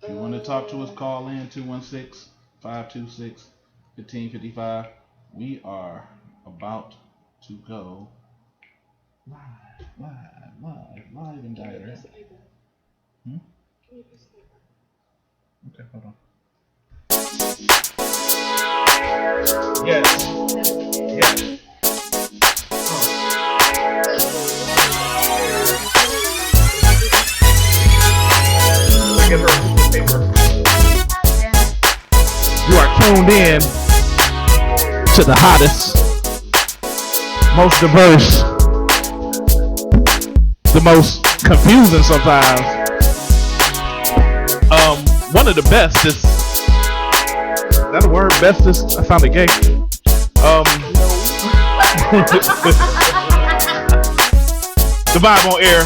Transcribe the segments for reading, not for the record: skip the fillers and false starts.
you want to talk to us, call in 216-526-1555. We are about to go live and direct. Okay, hold on. Yes. You are tuned in to the hottest, most diverse, the most confusing sometimes. One of the bestest. Is that a word? Bestest? I sounded gay. The Vibe on Air.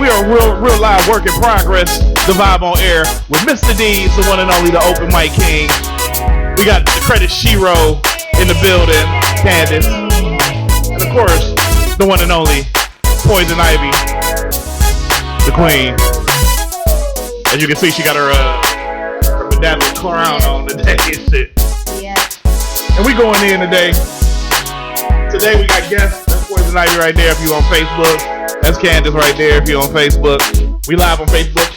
We are a real live work in progress. The Vibe on Air with Mr. D's, the one and only, the Open Mic King. We got the Credit Shiro in the building, Candace, and of course the one and only Poison Ivy, the Queen. As you can see, she got her bedazzled crown on today and shit. Yeah. And we going in today. Today we got guests. That's Poison Ivy right there if you on Facebook. That's Candace right there if you on Facebook. We live on Facebook.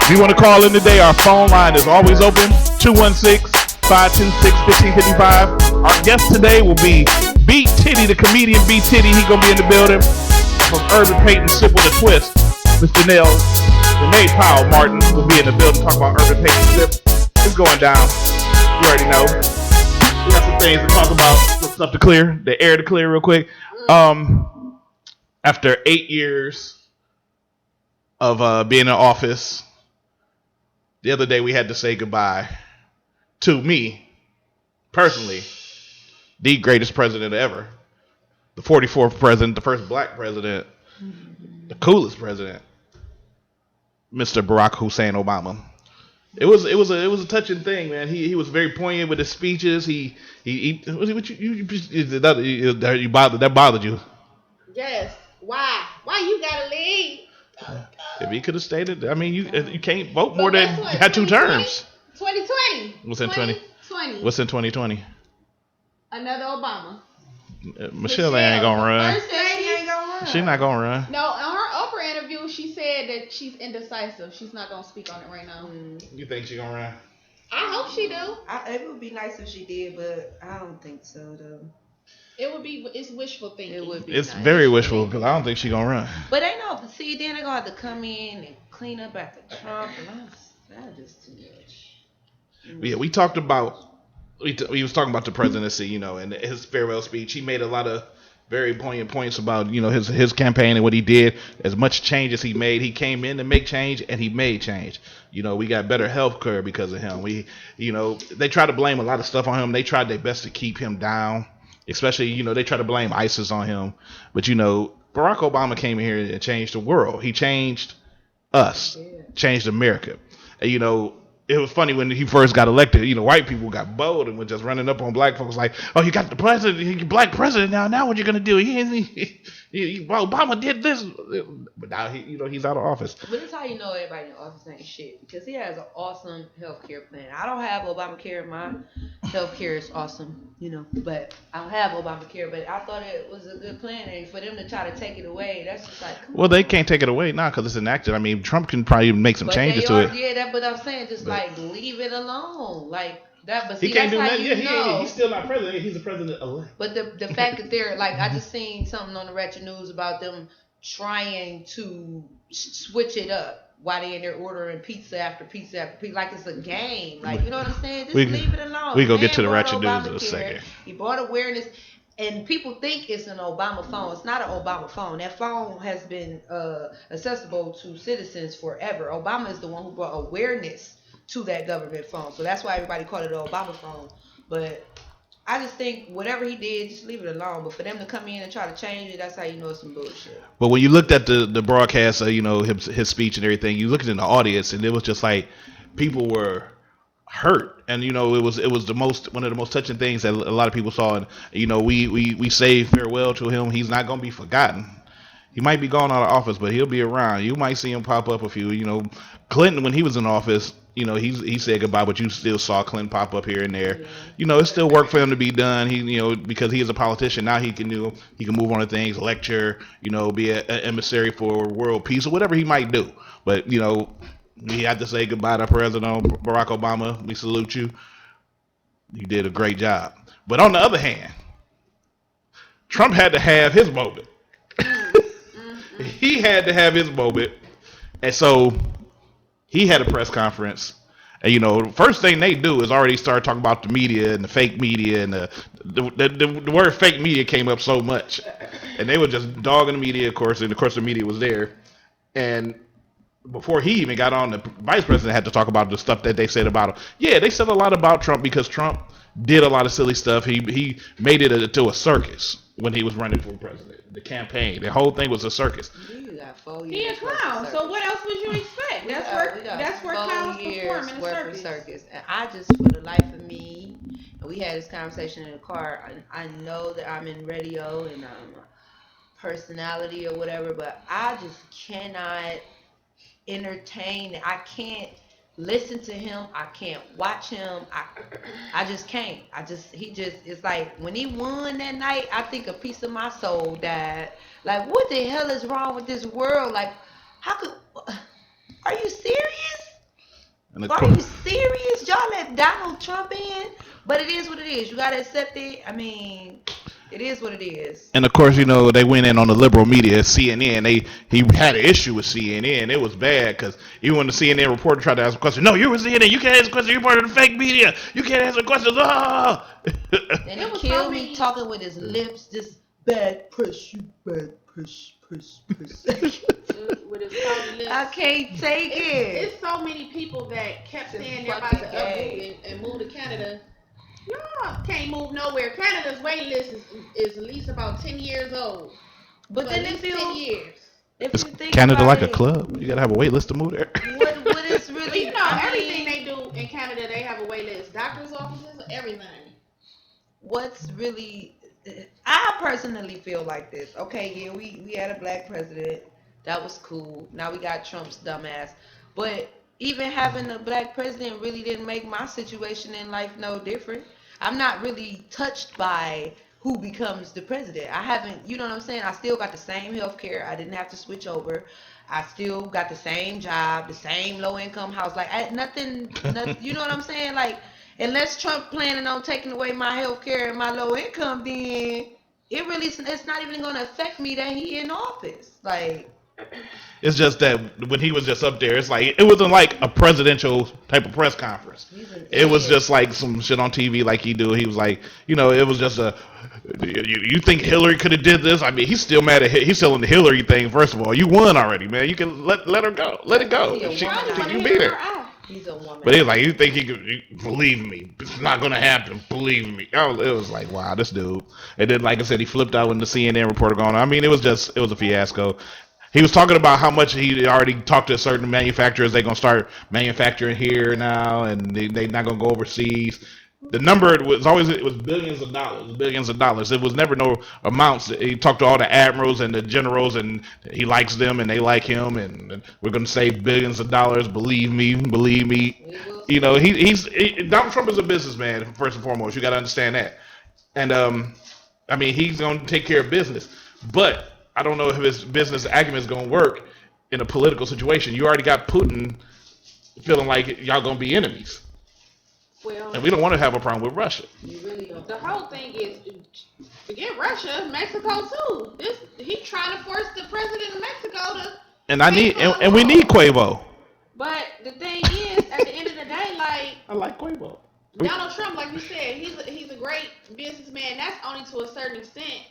If you want to call in today, our phone line is always open. 216-526-1555. Our guest today will be Beat Titty, the comedian Beat Titty. He gonna be in the building. From Urban Peyton Sip with a Twist. Mr. Renee Powell Martin will be in the building talking about Urban Peyton Sip. It's going down. You already know. We got some things to talk about, some stuff to clear, the air to clear real quick. After 8 years of being in office, the other day we had to say goodbye to me, personally, the greatest president ever. The 44th president, the first black president, the coolest president, Mr. Barack Hussein Obama. It was a touching thing, man. He was very poignant with his speeches. That bothered you? Yes. Why? Why you gotta leave? If he could have stayed, I mean, you can't vote more than had 2 terms. 2020. What's in 2020? What's in 2020? Another Obama. Michelle ain't gonna run. First said she ain't gonna run. She's not gonna run. No, on her Oprah interview, she said that she's indecisive. She's not gonna speak on it right now. You think she's gonna run? I hope she do. It would be nice if she did, but I don't think so, though. It's wishful thinking. It would be. It's nice. Very wishful because I don't think she's gonna run. But ain't no. See, then they're gonna have to come in and clean up after Trump, and that's just too much. Yeah, we talked about. He was talking about the presidency, and his farewell speech. He made a lot of very poignant points about, his campaign and what he did. As much change as he made, he came in to make change, and he made change. We got better health care because of him. They tried to blame a lot of stuff on him. They tried their best to keep him down, especially, they tried to blame ISIS on him. But, Barack Obama came in here and changed the world. He changed us, changed America. And, it was funny when he first got elected. White people got bold and were just running up on black folks like, "Oh, you got the president, you black president now. Now what you gonna do? Obama did this, but now he's out of office." But it's how you know everybody in office ain't shit, because he has an awesome healthcare plan. I don't have Obamacare. My healthcare is awesome, but I don't have Obamacare. But I thought it was a good plan, and for them to try to take it away, that's just like. Well, they can't take it away now because it's enacted. I mean, Trump can probably make some changes to it. Yeah, but I'm saying just like leave it alone, like that. But see, he can't that's do how nothing. He's still not president. He's the president elect. But the fact that they're like, I just seen something on the Ratchet News about them trying to switch it up while they in there ordering pizza after pizza after pizza, like it's a game. Like, you know what I'm saying? Just leave it alone. We go get to the Ratchet News in a second. He brought awareness. And people think it's an Obama phone. It's not an Obama phone. That phone has been accessible to citizens forever. Obama is the one who brought awareness to that government phone. So that's why everybody called it an Obama phone. But I just think whatever he did, just leave it alone. But for them to come in and try to change it, that's how you know it's some bullshit. But when you looked at the broadcast, his speech and everything, you looked in the audience, and it was just like people were hurt. And it was one of the most touching things that a lot of people saw. And we say farewell to him. He's not gonna be forgotten. He might be gone out of office, but he'll be around. You might see him pop up a few. Clinton, when he was in office, he said goodbye, but you still saw Clinton pop up here and there. Yeah. It's still work for him to be done. Because he is a politician now, he can move on to things, lecture, be an emissary for world peace or whatever he might do. But we had to say goodbye to President Barack Obama. We salute you. You did a great job. But on the other hand, Trump had to have his moment. He had to have his moment. And so he had a press conference. And the first thing they do is already start talking about the media and the fake media, and the word fake media came up so much. And they were just dogging the media, of course, and of course the media was there. And before he even got on, the vice president had to talk about the stuff that they said about him. Yeah, they said a lot about Trump because Trump did a lot of silly stuff. He made it to a circus when he was running for president. The campaign, the whole thing was a circus. You got 4 He years. a clown. So what else would you expect? That's where clowns perform in a circus. And I just, for the life of me, and we had this conversation in the car. I know that I'm in radio and I'm a personality or whatever, but I just cannot entertain. I can't listen to him. I can't watch him. I just can't. It's like when he won that night, I think a piece of my soul died. Like, what the hell is wrong with this world? Like, are you serious? Are you serious? Y'all let Donald Trump in? But it is what it is. You gotta accept it. I mean, it is what it is. And of course, they went in on the liberal media, CNN. He had an issue with CNN. It was bad because even when the CNN reporter tried to ask a question, no, you're with CNN. You can't ask a question. You're part of the fake media. You can't answer questions. And it killed me talking with his lips, just bad press, you bad press. With his pouty lips. I can't take it. It's so many people that kept saying they're about to uproot and move to Canada. Y'all can't move nowhere. Canada's wait list is at least about 10 years old. But then if you 10 years. If you think Canada like a club? You gotta have a wait list to move there. What is really? Everything they do in Canada, they have a wait list. Doctors' offices, everything. What's really? I personally feel like this. Okay, yeah, we had a black president. That was cool. Now we got Trump's dumbass. But even having a black president really didn't make my situation in life no different. I'm not really touched by who becomes the president. I haven't, you know what I'm saying? I still got the same health care. I didn't have to switch over. I still got the same job, the same low income house. Like, nothing, you know what I'm saying? Like, unless Trump planning on taking away my health care and my low income, then it's not even going to affect me that he in office. Like, it's just that when he was just up there, it's like it wasn't like a presidential type of press conference. It was just like some shit on TV like he do. He was like, it was just you think Hillary could have did this? I mean, he's still mad at he's still in the Hillary thing. First of all, you won already, man. You can let her go. Let it go. You beat her. He's a woman. But he was like, you think he could? Believe me, it's not gonna happen. Believe me. It was like, wow, this dude. And then, like I said, he flipped out when the CNN reporter gone. I mean, it was a fiasco. He was talking about how much he already talked to certain manufacturers. They're gonna start manufacturing here now, and they're not gonna go overseas. The number it was billions of dollars. It was never no amounts. He talked to all the admirals and the generals, and he likes them, and they like him, and we're gonna save billions of dollars. Believe me. Donald Trump is a businessman first and foremost. You got to understand that, and I mean, he's gonna take care of business, but I don't know if his business acumen is going to work in a political situation. You already got Putin feeling like y'all going to be enemies. Well, and we don't want to have a problem with Russia. You really don't. The whole thing is, forget Russia, Mexico too. He's trying to force the president of Mexico to. And we need Quavo. But the thing is, at the end of the day, like, I like Quavo. Donald Trump, like you said, he's a great businessman. That's only to a certain extent.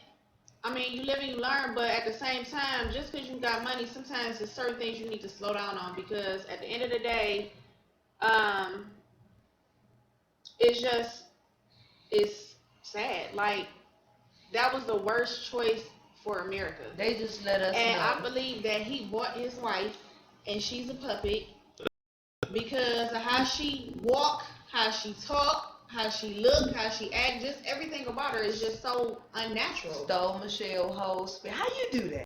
I mean, you live and you learn, but at the same time, just because you got money, sometimes there's certain things you need to slow down on, because at the end of the day, it's sad. Like, that was the worst choice for America. They just let us and know. I believe that he bought his wife, and she's a puppet, because of how she walk, how she talk, how she look, how she act, just everything about her is just so unnatural. Stole Michelle Ho's. How you do that?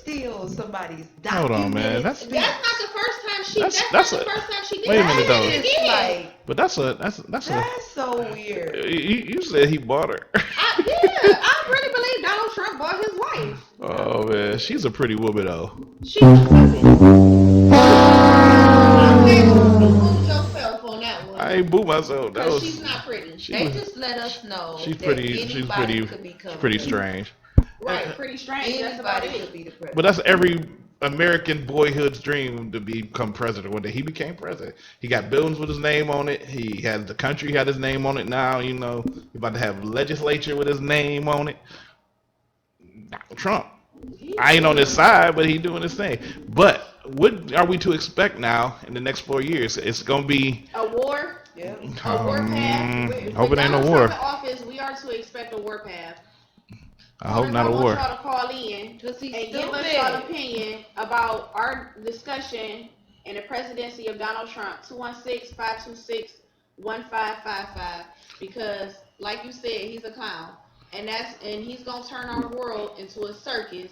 steal somebody's Hold on, man. documented speech. That's not the first time she. That's- That's, that's not a- the first time she did. wait a that. minute, though. She did it It's again. like, But that's a. that's so weird. You said he bought her. I really believe Donald Trump bought his wife. Oh man, she's a pretty woman though. She's I'm glad you moved yourself on that one. I ain't boo myself. That Because was. she's not pretty. They just let us know She's that pretty. anybody She's pretty. could become She's pretty president. strange. Right, pretty strange. That's about Anybody it. could be the president. But that's every American boyhood's dream to become president. One day he became president. He got buildings with his name on it. He had the country had his name on it. Now you know he's about to have legislature with his name on it. Donald Trump. I ain't on his side, but he doing his thing. But what are we to expect now in the next 4 years? It's gonna be A war. Yeah. A war path. hope it ain't no Donald war. Trump in office, we are to expect a war path. I hope not a I war. want y'all to call in Cause he's and give us y'all opinion about our discussion in the presidency of Donald Trump. 216-526-1555. Because, like you said, he's a clown, and he's gonna turn our world into a circus.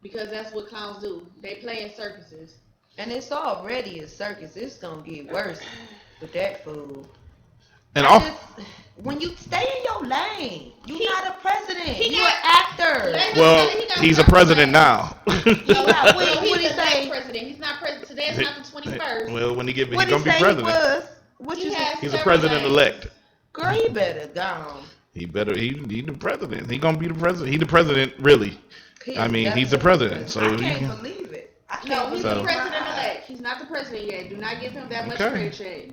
Because that's what clowns do. They play in circuses. And it's already a circus. It's gonna get worse with that fool. And When you stay in your lane, you're not a president. he You're got- an actor. well, he's a president now. No, What he's he the say? next president. He's not president. Today is not the 21st. Well, when he get, he's What gonna he be say president. he was? What He you has say? He's a several president days. elect. Girl, he better gone. He better. He the president. He gonna be the president. He the president really. I mean, he's the president. So I he can't can. believe it. I No, can't he's believe the So- president-elect. He's not the president yet. Do not give him that much Okay. credit check.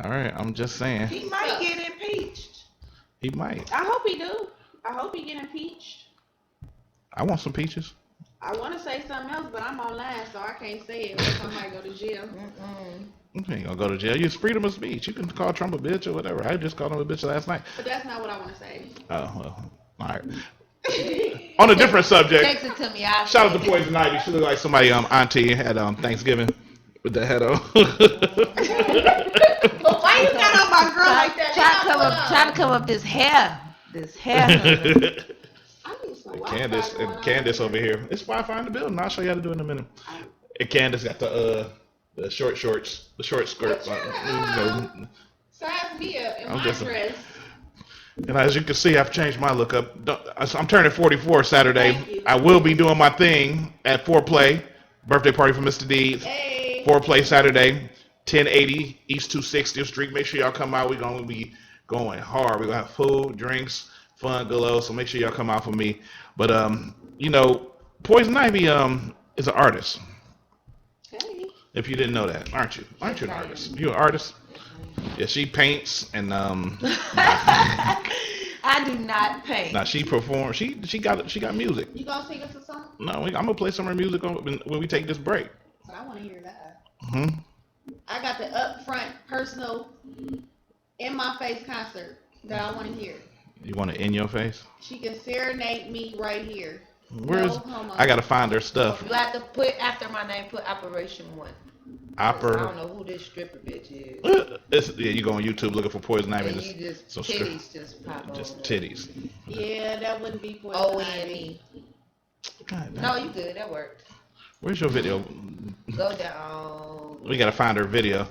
All right, I'm just saying He might get impeached. he might. I hope he do. I hope he get impeached. I want some peaches. I want to say something else, but I'm online, so I can't say it. Or I might go to jail. You ain't gonna go to jail. It's freedom of speech. You can call Trump a bitch or whatever. I just called him a bitch last night. But that's not what I want to say. Oh well. All right. On a different subject. Text it to me. I'll Shout out say to it. Poison Ivy. She look like somebody auntie had Thanksgiving with the head on. Why you got on my girl like that? Try to come up this hair. This hair. I need some Wi-Fi Candace going and on. Candace over here. It's Wi-Fi in the building. I'll show you how to do it in a minute. And Candace got the short shorts, the short skirt. Size me up in I'm my just- dress. And as you can see, I've changed my look up. I'm turning 44 Saturday. Thank you. I will be doing my thing at Foreplay, birthday party for Mr. Deeds. Hey. Foreplay Saturday, 1080 East 260th Street. Make sure y'all come out. We're going to be going hard. We're going to have food, drinks, fun, galore. So make sure y'all come out for me. But, Poison Ivy is an artist. Hey. If you didn't know that, aren't you? Aren't you an artist? You an artist? Yeah, she paints and I do not paint. now she performs. She got music. You gonna sing us a song? No, I'm gonna play some of her music when we take this break. But I want to hear that. Hmm. I got the upfront, personal, in my face concert that I want to hear. You want it in your face? She can serenade me right here. Where's? No homo. I gotta find her stuff. You have to put after my name. Put Operation One. I Opera. don't know who this stripper bitch is. You go on YouTube looking for Poison Ivy. And And you just so titties just pop up. just titties. Yeah, that wouldn't be Poison O Ivy. N E. God, No, you good. That worked. where's your video? Go down. We gotta find her video.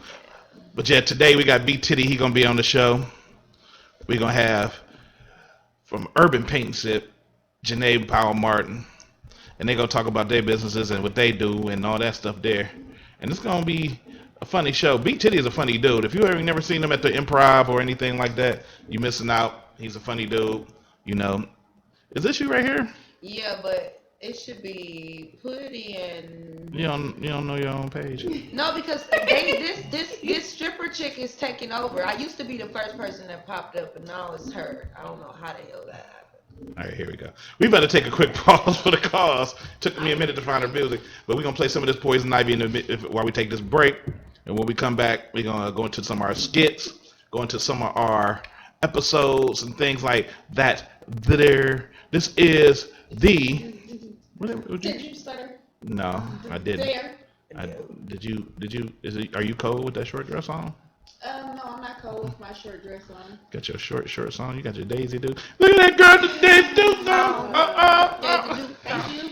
But yeah, today we got B Titty. He gonna be on the show. We gonna have from Urban Paint Sip, JANAI Powell Martin, and they gonna talk about their businesses and what they do and all that stuff there. And it's gonna be a funny show. B Titty is a funny dude. If you ever never seen him at the Improv or anything like that, you missing out. He's a funny dude. You know. Is this you right here? Yeah, but it should be put in. You don't know your own page. No, because this stripper chick is taking over. I used to be the first person that popped up, and now it's her. I don't know how the hell that happened. All right, here we go. We better take a quick pause for the cause. Took me a minute to find her music, but we're gonna play some of this Poison Ivy while we take this break. And when we come back, we're gonna go into some of our skits, go into some of our episodes and things like that. This is the. Did you stutter? No, I didn't. There. Did you? Are you cold with that short dress on? No, I'm not cold with my short dress on. Got your shorts on. You got your Daisy Duke. Look at that girl, the Daisy Duke. Thank you.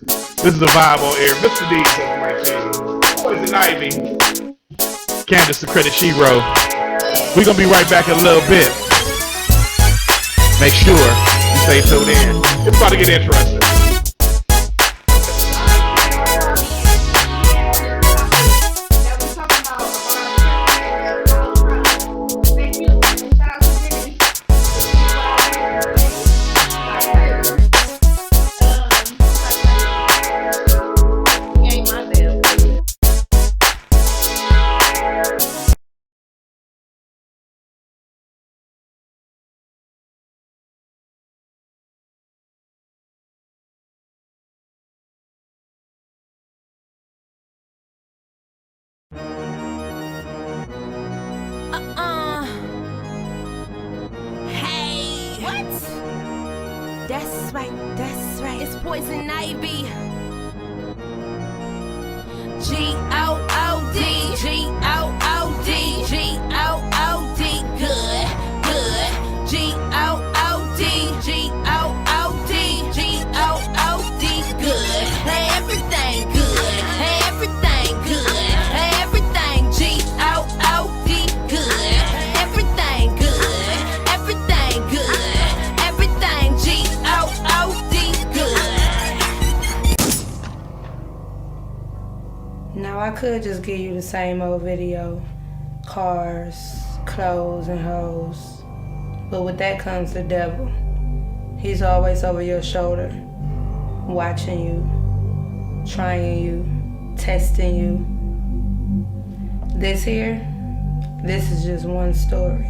This is the vibe on air. Mr. D said like shit. Poison Ivy. Candace the credit she wrote. We're gonna be right back in a little bit. Make sure you stay tuned in. It's about to get interesting. Hey. What? That's right. It's Poison Ivy. G-O-O-D, G-O-O-D, G-O-O-D, good. G-O-O-D, G-O-O-D, G-O-O-D, good. Everything good, everything good, everything G-O-O-D, good. Everything good, everything good, everything G-O-O-D, good. Now I could just give you the same old video, cars, clothes, and hoes. But with that comes the devil. He's always over your shoulder, watching you, trying you, testing you. This is just one story.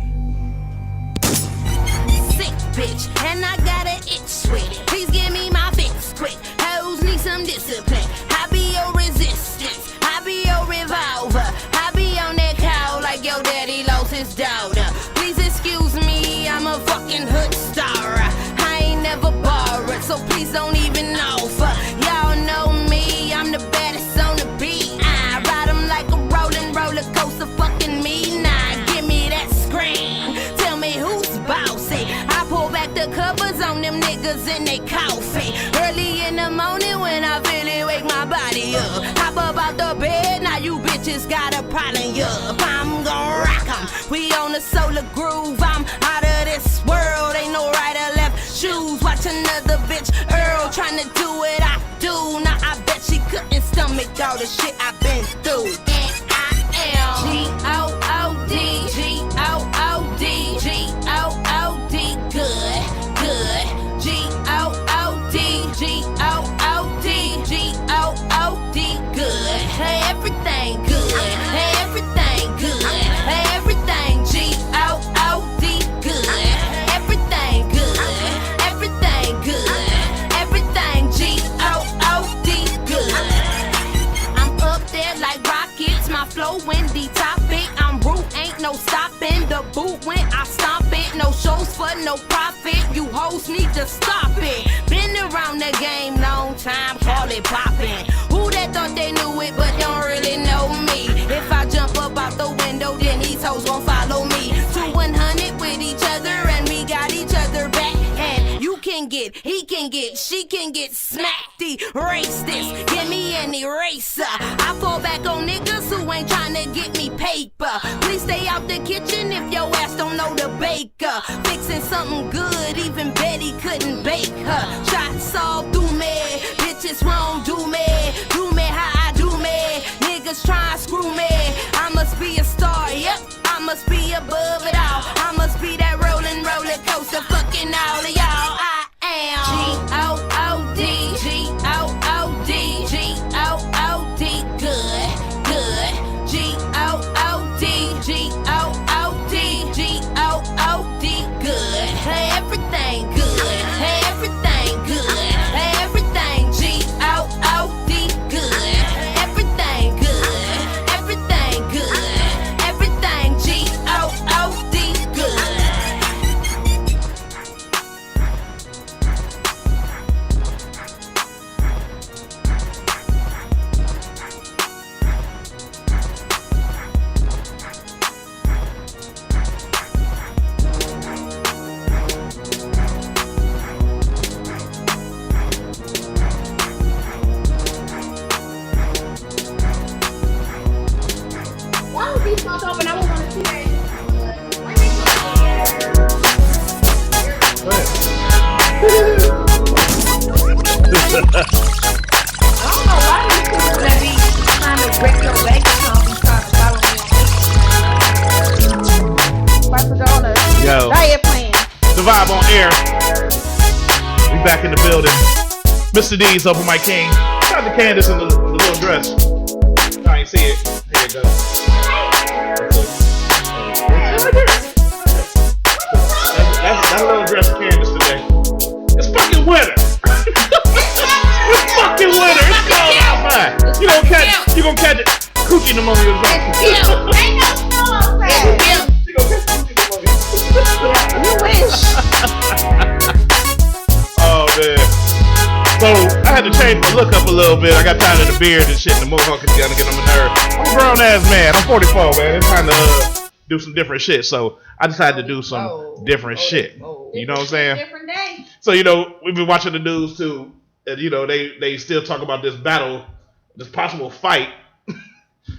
Sick bitch, and I got an itch with it. Please give me my fix quick. Hoes need some discipline. I be your resistance. I be your revolver. I be on that cow like your daddy lost his daughter. Please excuse me, I'm a fucking hood star. I ain't never borrowed, so please don't even offer. Y'all know me, I'm the baddest on the beat. I ride 'em like a rolling roller coaster, fucking me. Nah, give me that scream. Tell me who's bossy. I pull back the covers on them niggas in they coffee. Early in the morning when I feel it, wake my body up. Hop up out the bed, now you bitches got a problem, yeah. I'm gon' rock 'em. We on the solar groove, I'm out of this world. Ain't no right or left shoes. Watch another bitch Earl tryna do what I do. Now I bet she couldn't stomach all the shit I've been through. And I am G-O-O-D, G-O-O-D, G-O-O-D, good. G-O-O-D, G-O-O-D, G-O-O-D, good. Everything good, everything good, everything G-O-O-D, good. Everything good, everything good, everything G-O-O-D, good. I'm up there like rockets, my flow windy topic. I'm root, ain't no stopping. The boot went, I stomp it. No shows for no profit. You hoes need to stop it. Been around the game long time, call it poppin'. Who that thought they knew it but don't really know me? If I jump up out the window, then these hoes gon' follow me. 2-100 with each other and we got each other back. And you can get, he can get, she can get smacked. Erase this, give me an eraser. I fall back on niggas who ain't tryna get me paper. Please stay out the kitchen if your ass don't know the baker. Fixing something good, even Betty couldn't bake her. Shots all through me, bitches wrong, do me how I do me. Niggas try and screw me. I must be a star, yep. I must be above it all. I must be that rolling roller coaster, fucking all of y'all. I am G-O-O-D, G-O-O-D, G-O-O-D, good. G-O-O-D, G-O-O-D, G-O-O-D, good. Everything good, everything good, everything G-O-O-D, good. was hoping I was gonna see that. I don't know why these people that be trying to break your bank account be trying to follow me on Papa Donuts. Yo, Diet plan. the vibe on air. We back in the building. Mr. D's up with my king. Shout out to Candace in the little dress. I ain't see it. Here it goes. That's a little dress of Candace today. It's fucking winter. It's fucking winter. It's cold outside. You gonna catch it. Coochie pneumonia or something. Ain't no snow outside. You gonna catch coochie pneumonia. You wish. Oh man. So I had to change my look up a little bit. I got tired of the beard and shit, and the mohawk is gonna get on my nerve. I'm a grown ass man. I'm 44, man. It's time to do some different shit. So I decided to do some different shit. You know what I'm saying? Different day. So we've been watching the news too, and they still talk about this battle, this possible fight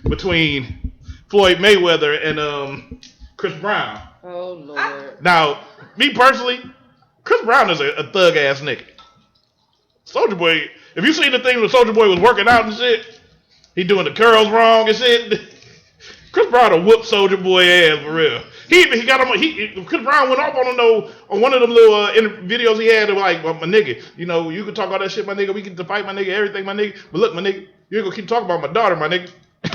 between Floyd Mayweather and Chris Brown. Oh Lord. Now, me personally, Chris Brown is a thug ass nigga. Soulja Boy, if you seen the thing when Soulja Boy was working out and shit, he doing the curls wrong and shit. Chris Brown will whoop Soulja Boy ass for real. He got him. Chris Brown went off on him though on one of them little videos he had. Like, well, my nigga, you can talk all that shit, my nigga. We can fight, my nigga, everything, my nigga. But look, my nigga, you ain't gonna keep talking about my daughter, my nigga.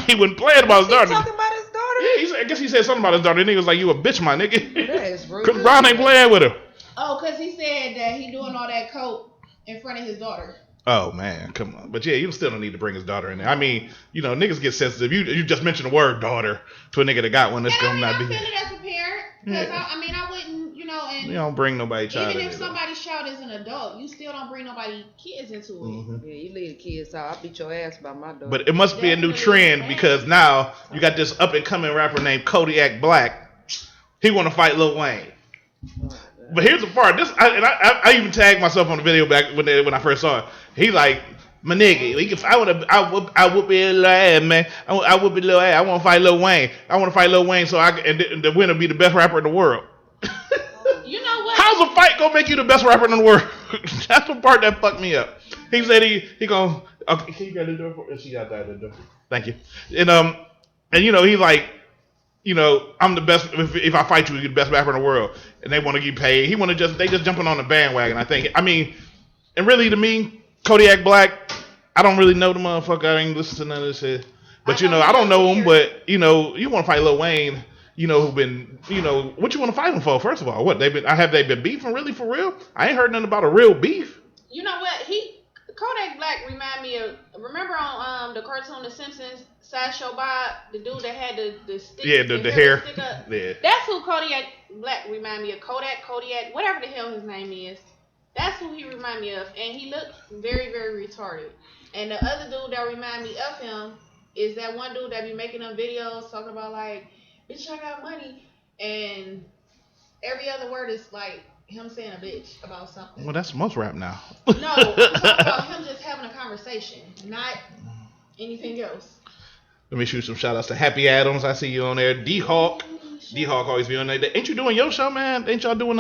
He wasn't playing about his daughter. Talking about his daughter? Yeah, I guess he said something about his daughter. The nigga was like, "You a bitch, my nigga." That is rude. Chris Brown ain't playing with her. Oh, cause he said that he doing all that coke in front of his daughter. Oh man, come on. But yeah, you still don't need to bring his daughter in there. I mean, niggas get sensitive. You just mentioned the word daughter to a nigga that got one that's gonna not be. I feel it as a parent, because I wouldn't, and you don't bring nobody child. Even if somebody's child is an adult, you still don't bring nobody kids into it. Yeah, you leave the kids out. I'll beat your ass by my daughter. But it must be a new trend because now you got this up and coming rapper named Kodiak Black. He want to fight Lil Wayne. But here's the part. I even tagged myself on the video back when I first saw it. He like, my nigga, I whoop your little ass, man. I whoop your little ass. I want to fight Lil Wayne. I want to fight Lil Wayne so and the winner be the best rapper in the world. You know what? How's a fight gonna make you the best rapper in the world? That's the part that fucked me up. He said he gonna. Okay, can you get the door for? She got that in the door. Thank you. And he like. I'm the best. If I fight you, you're the best rapper in the world, and they want to get paid. They just jumping on the bandwagon. I think. I mean, and really to me, Kodiak Black, I don't really know the motherfucker. I ain't listen to none of this shit. But I don't know him. But you want to fight Lil Wayne. Who been. What you want to fight him for? First of all, what have they been beefing really for real? I ain't heard nothing about a real beef. You know what? Kodak Black remind me of. Remember on the cartoon The Simpsons. Sideshow Bob, the dude that had the stick. Yeah, the hair. Stick up. Yeah. That's who Kodiak Black remind me of. Kodiak, whatever the hell his name is. That's who he remind me of. And he looked very, very retarded. And the other dude that remind me of him is that one dude that be making them videos talking about like, bitch, I got money. And every other word is like him saying a bitch about something. Well, that's most rap now. No, I'm talking about him just having a conversation, not anything else. Let me shoot some shout outs to Happy Adams. I see you on there. D-Hawk. D-Hawk always be on there. Ain't you doing your show, man? Ain't y'all doing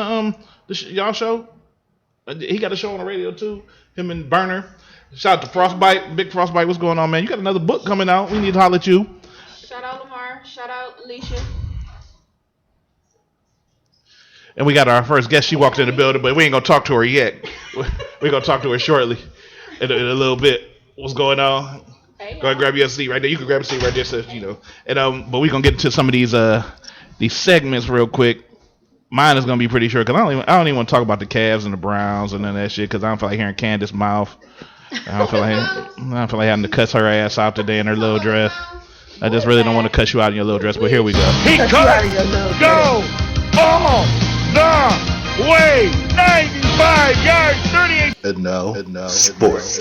y'all show? He got a show on the radio too. Him and Burner. Shout out to Frostbite. Big Frostbite. What's going on, man? You got another book coming out. We need to holler at you. Shout out Lamar. Shout out Alicia. And we got our first guest. She walked in the building, but we ain't gonna talk to her yet. We're gonna talk to her shortly in a little bit. What's going on? Go ahead and grab your seat right there. You can grab a seat right there, so And but we're gonna get into some of these segments real quick. Mine is gonna be pretty short because I don't even want to talk about the Cavs and the Browns and none of that shit because I don't feel like hearing Candace's mouth. I don't feel like having to cuss her ass out today in her little dress. I just really don't want to cuss you out in your little dress, but here we go. He could go all the way 95 yards, 38. And now, sports.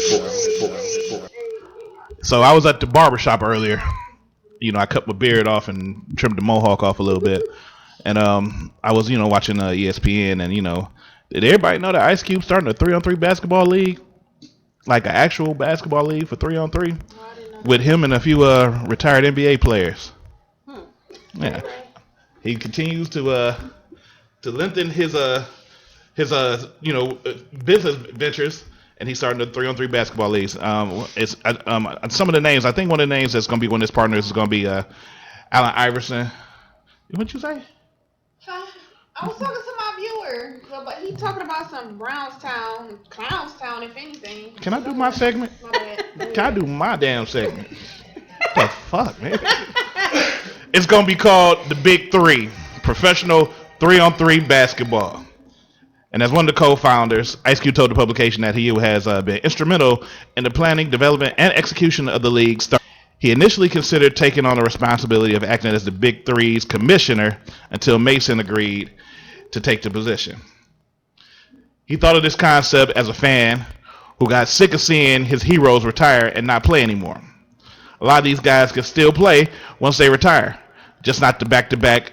So I was at the barbershop earlier. I cut my beard off and trimmed the mohawk off a little bit. And I was, watching ESPN and, did everybody know that Ice Cube starting a 3-on-3 basketball league? Like an actual basketball league for 3-on-3? With him and a few retired NBA players. Yeah, he continues to lengthen his business ventures, and he's starting the 3-on-3 basketball leagues. It's some of the names. I think one of the names that's going to be one of his partners is going to be Allen Iverson. What'd you say? I was talking to my viewer, but he talking about some Brownstown, Clownstown, if anything. Can I do my segment? My bad. Can I do my damn segment? What the fuck, man? It's going to be called the Big Three, professional 3-on-3 basketball. And as one of the co-founders, Ice Cube told the publication that he has been instrumental in the planning, development, and execution of the league. He initially considered taking on the responsibility of acting as the Big Three's commissioner until Mason agreed to take the position. He thought of this concept as a fan who got sick of seeing his heroes retire and not play anymore. A lot of these guys can still play once they retire, just not the back-to-back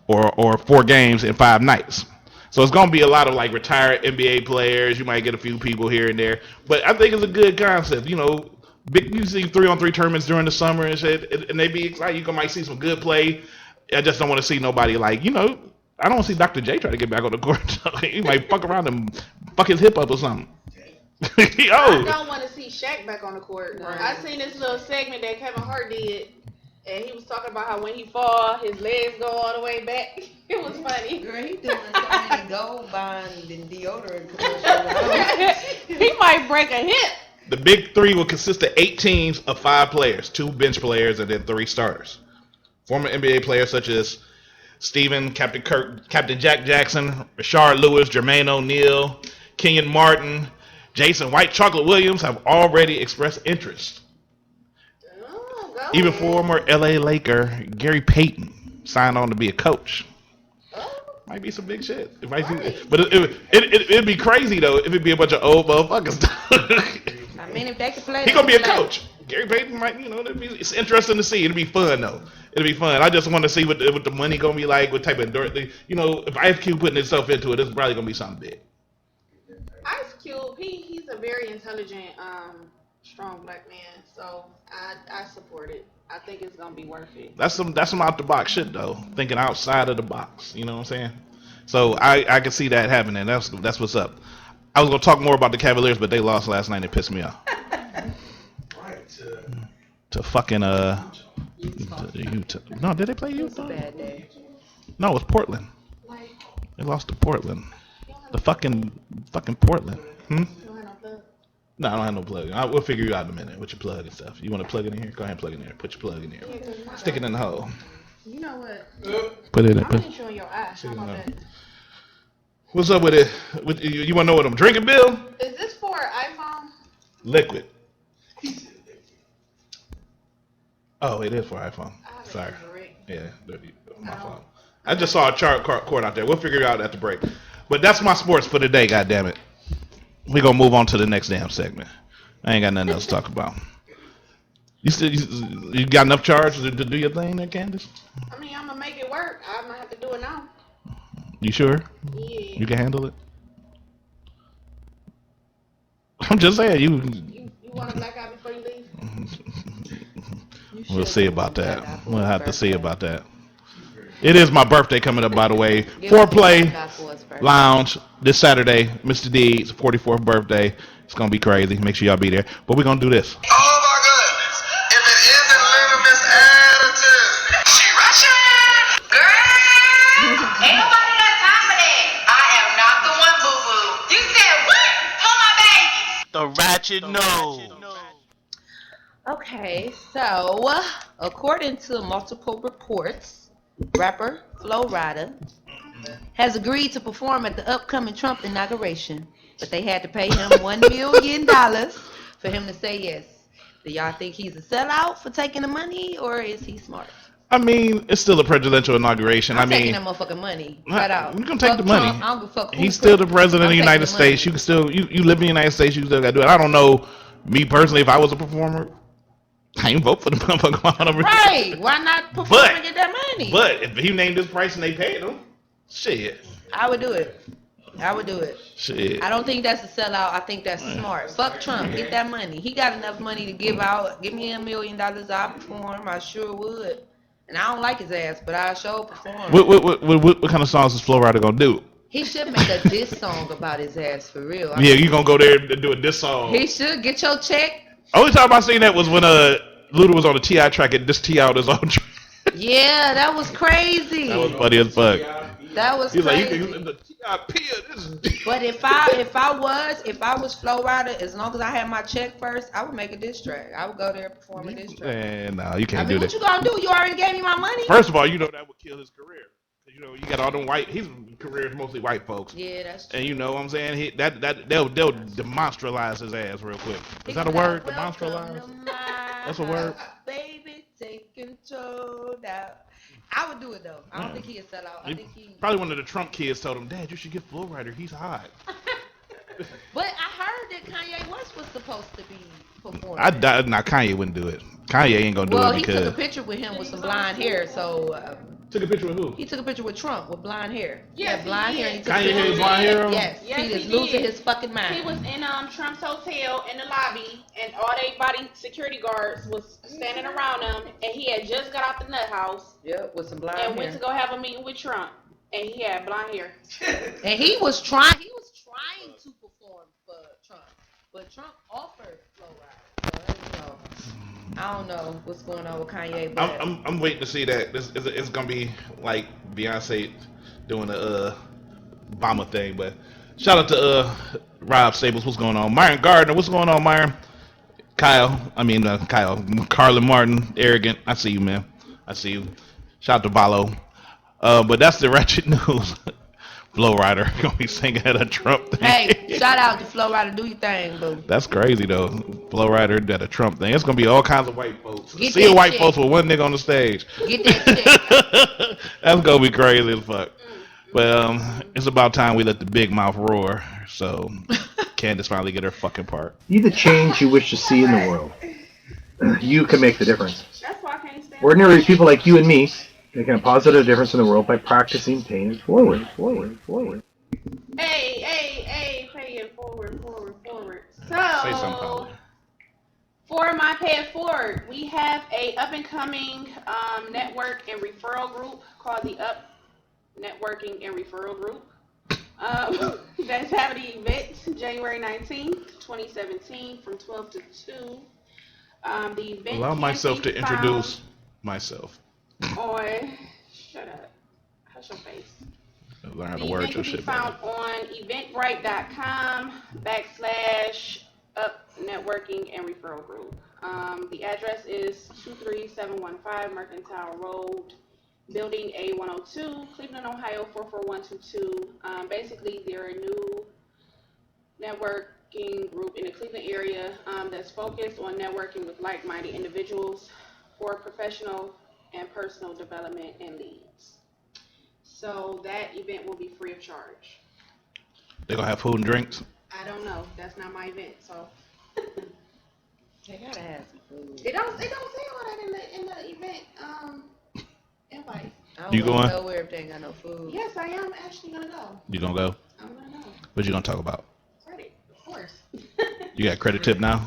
or 4 games in 5 nights. So it's going to be a lot of like retired NBA players. You might get a few people here and there, but I think it's a good concept. You know, you see 3-on-3 tournaments during the summer and shit, and they be excited. You might see some good play. I just don't want to see nobody like, I don't want to see Dr. J try to get back on the court. He might fuck around and fuck his hip up or something. I don't want to see Shaq back on the court. Right. I seen this little segment that Kevin Hart did, and he was talking about how when he fall, his legs go all the way back. It was funny. Girl, he doing so many gold bond and deodorant commercials. He might break a hip. The Big Three will consist of 8 teams of 5 players, 2 bench players, and then 3 starters. Former NBA players such as Stephen, Captain Kirk, Captain Jack Jackson, Rashard Lewis, Jermaine O'Neal, Kenyon Martin, Jason White, Chocolate Williams have already expressed interest. Even former LA Laker Gary Payton signed on to be a coach. Might be some big shit. It might be, but it'd be crazy though if it'd be a bunch of old motherfuckers. I mean, if they could play, he gonna be a coach. Gary Payton might, it's interesting to see. It'll be fun though. It'll be fun. I just want to see what the money gonna be like. What type of if Ice Cube putting himself into it, it's probably gonna be something big. Ice Cube, he's a very intelligent, strong black man. So I support it. I think it's gonna be worth it. That's some out the box shit though. Thinking outside of the box. You know what I'm saying? So I can see that happening. That's what's up. I was gonna talk more about the Cavaliers, but they lost last night and it pissed me off. To fucking Utah. No, did they play Utah? It was a bad day. No, it was Portland. They lost to Portland. The fucking Portland. No, I don't have no plug. We'll figure you out in a minute with your plug and stuff. You want to plug it in here? Go ahead and plug it in there. Put your plug in there. Stick it in the hole. You know what? Put it in. I'm showing your eye. How about that? What's up with it? You want to know what I'm drinking, Bill? Is this for iPhone? Liquid. Oh, it is for iPhone. Sorry. Yeah, my fault. I just saw a chart cord out there. We'll figure it out at the break. But that's my sports for today, goddammit. We're going to move on to the next damn segment. I ain't got nothing else to talk about. You got enough charge to do your thing there, Candace? I mean, I'm going to make it work. I'm going to have to do it now. You sure? Yeah. You can handle it? I'm just saying, you want to black out before you leave? We'll see about that. We'll have to see about that. It is my birthday coming up, by the way. Foreplay Lounge this Saturday. Mr. D's 44th birthday. It's going to be crazy. Make sure y'all be there. But we're going to do this. Oh, my goodness. If it isn't Little Miss Attitude. She rushing. Girl, ain't nobody got time for that. I am not the one, boo-boo. You said what? Hold my baby. The ratchet nose. Okay, so according to multiple reports, rapper Flo Rida has agreed to perform at the upcoming Trump inauguration, but they had to pay him $1 million for him to say yes. Do y'all think he's a sellout for taking the money, or is he smart? I mean, it's still a presidential inauguration. I'm taking that motherfucking money. Right out. You can take the money. Trump, I don't give a fuck He's still the president of the United States. You can still you live in the United States. You still got to do it. I don't know, me personally, if I was a performer, I ain't vote for the motherfucker. Right? Why not perform and get that money? But if he named this price and they paid him, shit. I would do it. Shit. I don't think that's a sellout. I think that's smart. Fuck Trump. Get that money. He got enough money to give out. Give me $1 million. I'll perform. I sure would. And I don't like his ass, but I sure perform. What kind of songs is Flo Rida gonna do? He should make a diss song about his ass for real. I Yeah, mean, you gonna go there and do a diss song. he should get your check. Only time I seen that was when Luda was on the T.I. track and dissed T.I. on his own track. Yeah, that was crazy. That was funny as fuck. That was He's crazy. like, the T.I.P. But if I was Flo Rida, as long as I had my check first, I would make a diss track. I would go there and perform a diss track. Man, no, you can't I mean, do what that. you gonna do? You already gave me my money. First of all, you know that would kill his career. You know, you got all them white. His career is mostly white folks. Yeah, that's true. And you know what I'm saying? They'll demonstralize his ass real quick. Is that a word? Demonstralize? That's a word. Baby, take control now. I would do it though. I don't think he'd sell out. I think he. Probably one of the Trump kids told him, "Dad, you should get Flo Rida. He's hot." But I heard that Kanye West was supposed to be performing. Nah, Kanye wouldn't do it. Kanye ain't gonna do it because. Well, he took a picture with him with some blonde hair, so. Took a picture with who? He took a picture with Trump with blonde hair. Yes, yeah, blonde he hair. did. He took Kanye had blonde hair on? Yes, Yes, he is he losing did. his fucking mind. He was in Trump's hotel in the lobby, and all they body security guards was standing around him, and he had just got out the nut house Yeah, with some blonde and hair. went to go have a meeting with Trump, and he had blonde hair. And he was trying to perform for Trump, but Trump offered Flo Rida. So, I don't know what's going on with Kanye. But I'm waiting to see that. It's gonna be like Beyonce doing the Obama thing. But shout out to Rob Staples. What's going on? Myron Gardner. What's going on, Myron? Kyle. Carlin Martin. Arrogant. I see you, man. I see you. Shout out to Valo. But that's the ratchet news. Flo Rida gonna be singing at a Trump thing. hey, shout out to Flo Rida. Do your thing, boo. That's crazy though. Flo Rida at a Trump thing. It's gonna be all kinds of white folks. Get See a that white shit. folks with one nigga on the stage. Get that shit. That's gonna be crazy as fuck. But it's about time we let the big mouth roar. So Candace finally get her fucking part. Be the change you wish to see in the world. You can make the difference. That's why I can't stand. Ordinary people like you and me making a positive difference in the world by practicing paying it forward. Hey, pay it forward. Say something, So, for my pay it forward, we have a up and coming network and referral group called the Up Networking and Referral Group. That's having an event January 19th, 2017 from 12 to 2. The event Allow can myself be to introduce myself. on, shut up, hush your face. Learn how to The word event your can be shit found better. on eventbrite.com/up networking and referral group. The address is 23715 Mercantile Road, Building A102, Cleveland, Ohio 44122. Basically, they're a new networking group in the Cleveland area that's focused on networking with like-minded individuals for professional and personal development and leads. So that event will be free of charge. They gonna have food and drinks. I don't know. That's not my event, so They gotta have some food. it don't say all that in the event invite. I don't You going? know where everything got no food. Yes, I am actually gonna go. You gonna go? I'm gonna go. What you gonna talk about? Credit, of course. You got credit tip now?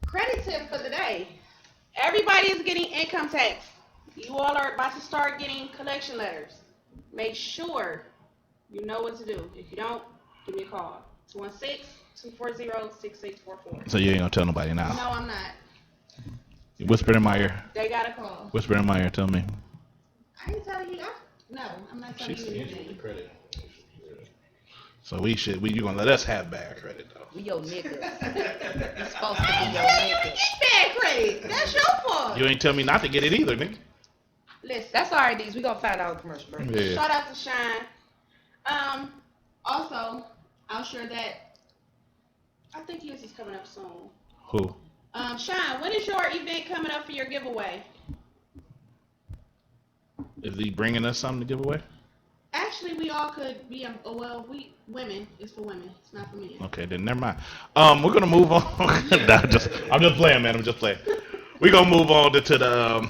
Credit tip for the day. Everybody is getting income tax. You all are about to start getting collection letters. Make sure you know what to do. If you don't, give me a call. 216-240-6644. So you ain't gonna tell nobody No, now. I'm not. You whisper in my ear. They got a call. Whisper in my ear. Tell me. I ain't telling you. No, I'm not telling you anything. credit. So you gonna let us have bad credit though. We your niggas. You supposed to be your niggas. Bad credit. That's your fault. You ain't tell me not to get it either, nigga. Listen. That's alright, D's. We gonna find out in commercial break. Yeah. Shout out to Shine. Also, I'll share that. I think his is coming up soon. Who? Shine, when is your event coming up for your giveaway? Is he bringing us something to give away? Actually, we all could be, women, it's for women, it's not for men. Okay, then never mind. We're gonna move on. Nah, I'm just playing, man. I'm just playing. We're gonna move on to the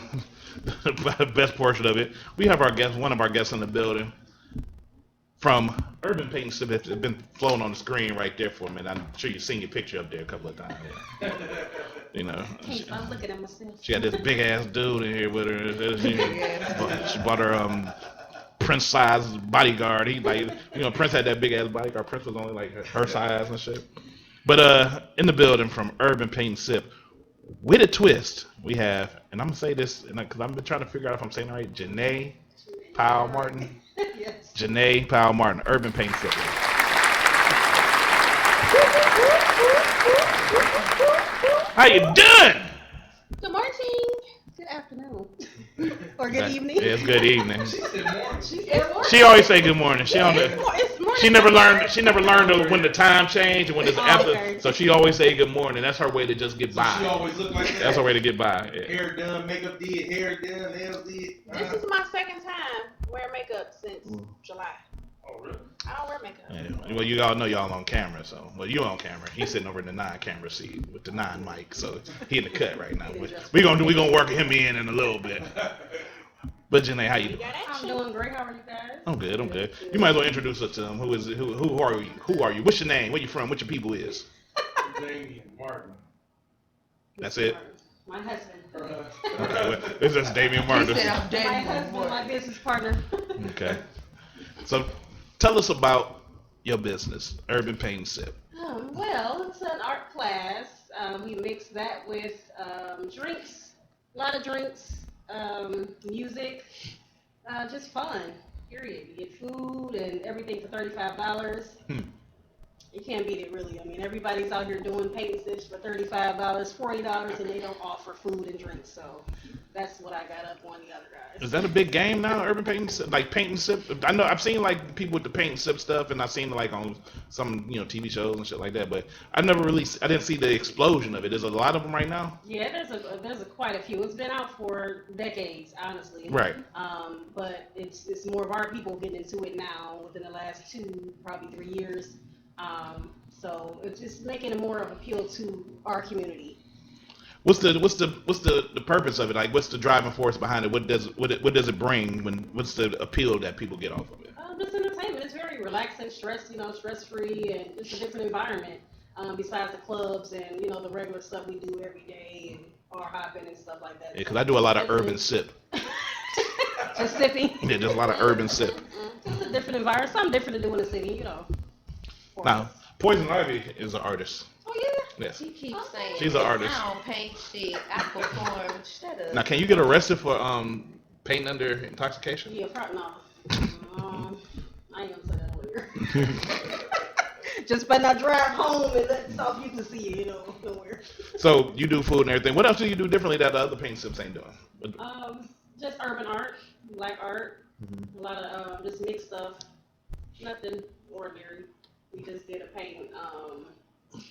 best portion of it. We have one of our guests in the building from Urban Paint Exhibit. It's been flown on the screen right there for a minute. I'm sure you've seen your picture up there a couple of times. You know, Can't stop looking at myself. she had this big ass dude in here with her. She bought her Prince size bodyguard. He like, Prince had that big ass bodyguard. Prince was only like her size and shit. But in the building from Urban Paint Sip, with a twist, we have, and I'm gonna say this because I've been trying to figure out if I'm saying it right. JANAI Powell Martin. Yes. JANAI Powell Martin, Urban Paint Sip. How you doing? Good morning. Good afternoon. Or good evening. Yeah, it's good evening. She said morning. She always say good morning. She on the. It's morning. She never learned. She never learned when the time changed and when it's after. Okay. So she always say good morning. That's her way to just get by. She always look like that. That's her way to get by. Yeah. Hair done, makeup did, hair done, nails did. This is my second time wearing makeup since July. Oh, really? I don't wear makeup. Yeah. Well, you all know y'all on camera, so you on camera. He's sitting over in the 9 camera seat with the 9 mic, so he in the cut right now. We gonna work him in a little bit. But JANAI, how you doing? I'm doing great. How are you guys? I'm good. I'm good. You might as well introduce us to them. Who is it? Who are you? Who are you? What's your name? Where you from? What your people is? Jamie Martin. That's it. My husband. Okay, well, it's just Damian Martin. He said I'm My Damian husband, Martin. my business partner. Okay. So tell us about your business, Urban Paint Sip. Well, it's an art class. We mix that with drinks, a lot of drinks, music, just fun. Period. You get food and everything for $35. You can't beat it, really. I mean, everybody's out here doing paint and sips for $35, $40, and they don't offer food and drinks. So that's what I got up on the other guys. Is that a big game now, Urban Paint and Sip? Like Paint and Sip? I know I've seen like people with the Paint and Sip stuff, and I've seen like on some TV shows and shit like that. But I didn't see the explosion of it. There's a lot of them right now. Yeah, there's quite a few. It's been out for decades, honestly. Right. But it's more of our people getting into it now within the last 2, probably 3 years. So it's just making it more of appeal to our community. What's the purpose of it? Like, what's the driving force behind it? What does it bring? What's the appeal that people get off of it? Just entertainment. It's very relaxing, stress free, and it's a different environment. Besides the clubs and the regular stuff we do every day and bar hopping and stuff like that. Yeah, because I do a lot of urban sip. Just sipping. Yeah, just a lot of urban sip. Just a different environment. Something different to do in the city, Now, Poison Ivy is an artist. Oh yeah. Yes. She keeps saying She's an artist. I don't paint shit. I perform. Shut up. Now, can you get arrested for painting under intoxication? Yeah, probably not. I ain't gonna say that earlier. Just better not drive home and let stuff you can see it, nowhere. So you do food and everything. What else do you do differently that the other paint sips ain't doing? Just urban art, black art, a lot of just mixed stuff. Nothing ordinary. We just did a painting.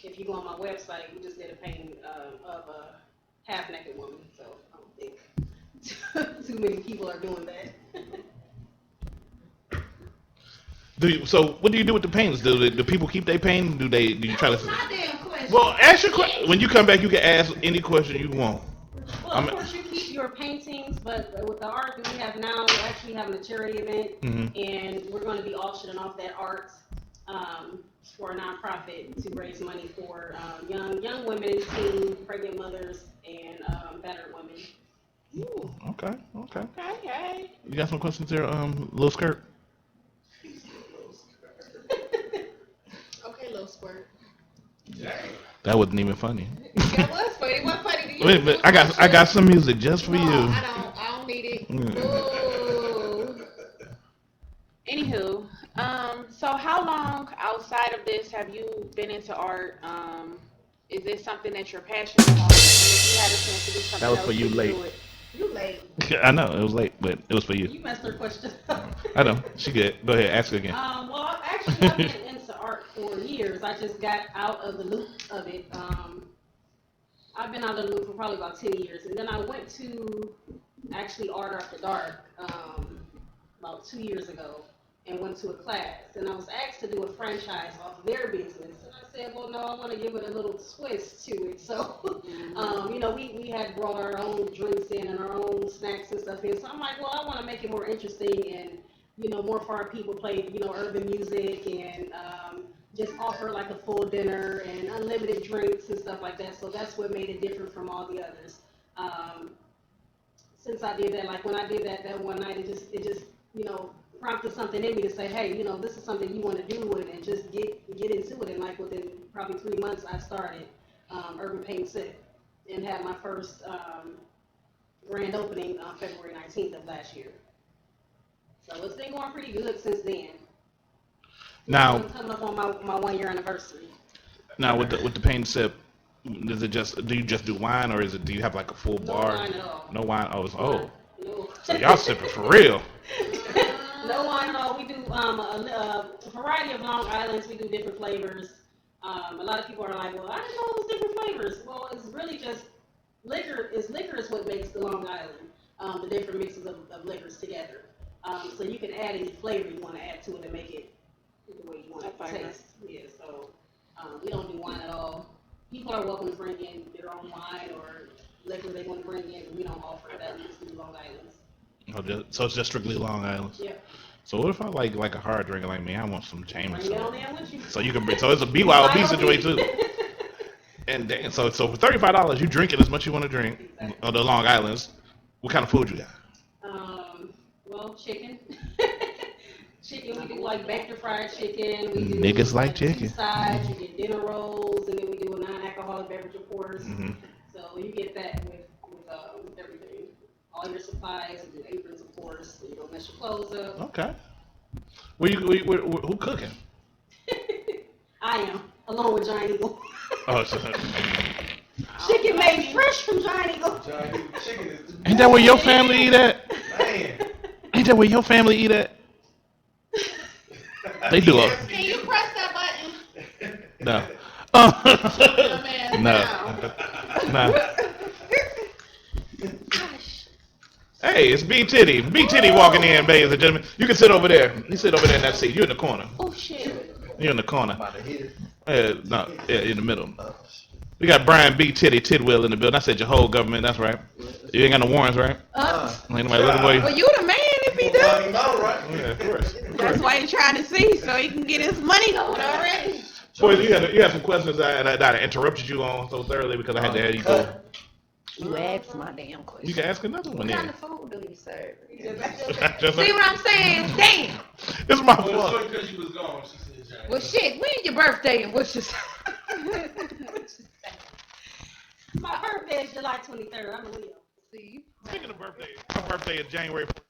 If you go on my website, we just did a painting of a half-naked woman. So I don't think too many people are doing that. So what do you do with the paintings? Do people keep their painting? Do you try to? That's my damn question. Well, ask your question. When you come back, you can ask any question you want. Well, of course you keep your paintings, but with the art that we have now, we're actually having a charity event, and we're going to be auctioning off that art for a nonprofit to raise money for young women, teen, pregnant mothers, and battered women. Ooh, okay. Okay. You got some questions there, Lil Skirt? Okay, little squirt. That wasn't even funny. That was funny. It wasn't funny to you. Wait, but I got some music just for No, you. I don't need it. Ooh. Anywho, so how long outside of this have you been into art? Is this something that you're passionate about? If you had a chance to do something That was else, for you would late. do it? You late. I know it was late, but it was for you. You messed her question. I know. She good. Go ahead, ask her again. Well, actually, I've been into art for years. I just got out of the loop of it. I've been out of the loop for probably about 10 years. And then I went to actually Art After Dark about 2 years ago and went to a class. And I was asked to do a franchise off their business. And I said, well, no, I want to give it a little twist to it. So, we had brought our own drinks in and our own snacks and stuff in. So I'm like, well, I want to make it more interesting and, more for our people, play, urban music and just offer like a full dinner and unlimited drinks and stuff like that. So that's what made it different from all the others. Since I did that, like when I did that one night, it just prompted something in me to say, hey, this is something you want to do and just get into it. And like within probably 3 months, I started Urban Paint Sip and had my first grand opening on February 19th of last year. So it's been going pretty good since then. Now, I'm coming up on my 1 year anniversary. Now with the paint sip, do you just do wine, or do you have like a full bar? No wine at all. No wine. No. So y'all sipping for real. No wine at all. We do a variety of Long Islands. We do different flavors. A lot of people are like, well, I didn't know it was different flavors. Well, it's really just liquor. Liquor is what makes the Long Island. The different mixes of liquors together. So you can add any flavor you want to add to it and make it the way you want it to taste. Yeah. So we don't do wine at all. People are welcome to bring in their own wine or liquor they want to bring in, but we don't offer that. We just do Long Islands. So it's just strictly Long Island. Yeah. So what if I like a hard drinker like me? I want some Jameson. Bring it on in with you. So you can bring. So it's a BYOB situation too. And so for $35, you drink it as much as you want to drink. Exactly. Of the Long Islands. What kind of food you got? Well, chicken. Chicken, we do like baked or fried chicken. We do Niggas like chicken. Sides, you get dinner rolls, and then we do a non-alcoholic beverage, of course. Mm-hmm. So you get that with everything. All your supplies, and your aprons, of course, so you don't mess your clothes up. Okay. Who cooking? I am, along with Giant Eagle. Oh, so, Chicken made fresh from Giant Eagle. Giant Eagle chicken is the ain't that where your family eat at? man. Ain't that where your family eat at? They do it. Can you press that button? No. Man, No. No. Hey, it's B Titty. B Titty walking in, ladies and gentlemen. You can sit over there. You sit over there in that seat. You're in the corner. Oh shit. You're in the corner. In the middle. We got Brian B Titty Tidwell in the building. I said your whole government. That's right. You ain't got no warrants, right? Ain't nobody looking for you. Well, you the man if he does. Yeah, of course. That's why he's trying to see, so he can get his money going already. Boys, you had some questions that I interrupted you on so thoroughly because I had to have you go. You asked my damn question. You can ask another one What kind then. of food do you serve? Just See what I'm saying? Damn. It's my Well, fault. it's because you was gone. She said, Giant Well, shit. When your birthday and what's your? My birthday is July 23rd. I'm a Leo. See. Speaking of birthday, my birthday is January 14th,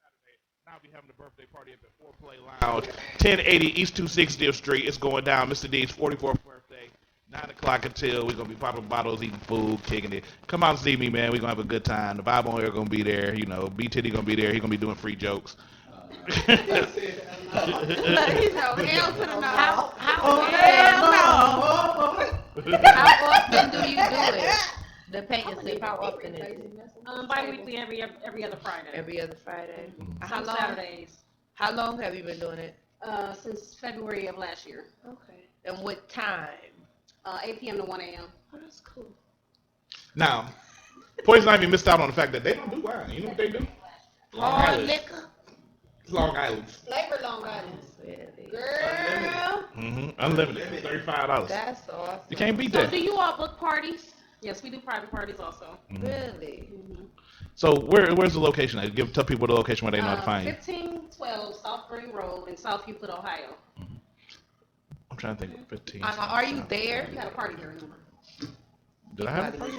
Saturday. Now I'll be having a birthday party up at 4Play Lounge, 1080 East 260th Street. It's going down. Mr. D's 44th birthday. 9 o'clock until we're going to be popping bottles, eating food, kicking it. Come out and see me, man. We're going to have a good time. The Vibe on Air going to be there. You know, B Titty going to be there. He's going to be doing free jokes. He's no hell to the no. How often do you do it? The paint and sip. How often is it? Bi-weekly, every other Friday. Every other Friday. Some Saturdays. How long have you been doing it? Since February of last year. Okay. And what time? 8 p.m. to 1 a.m. Oh, that's cool. Now, Poison Ivy missed out on the fact that they don't do wine. You know what they do? Long Hard Island. liquor. Long Island. Flavor Long Island. Really? Girl. Unlimited. $35. That's awesome. You can't beat So that. do you all book parties? Yes, we do private parties also. Really? So where's the location? Tell people the location where they know how to find you. 1512 South Spring Road in South Euclid, Ohio. I'm trying to think of 15. Are you there? You had a party there, remember? Did I have a party?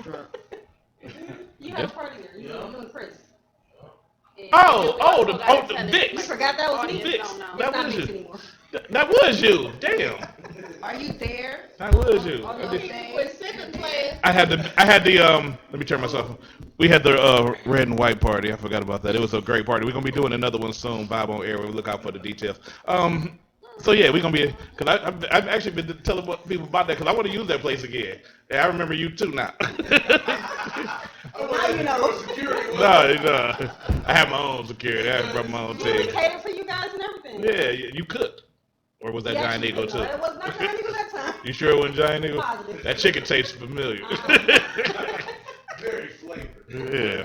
You had a party there. You and Chris. And the You Vicks. forgot that was me? Vicks. No, That it's not was Vicks you. anymore. That was you. Damn. Are you there? That was you. With sipping players. I had the let me turn myself. We had the red and white party. I forgot about that. It was a great party. We're gonna be doing another one soon. Vibe on Air. We'll look out for the details. So yeah, we're gonna be because I've actually been telling people about that because I want to use that place again. Yeah, I remember you too now. Now you know. No, I have my own security. I brought my own We team. catered for you guys and everything. Yeah, you cooked. Or was that Yes, Giant you Eagle did. too? No, it was not Giant Eagle that time. You sure it wasn't Giant Eagle? Positive. That chicken tastes familiar. Very flavored. Yeah,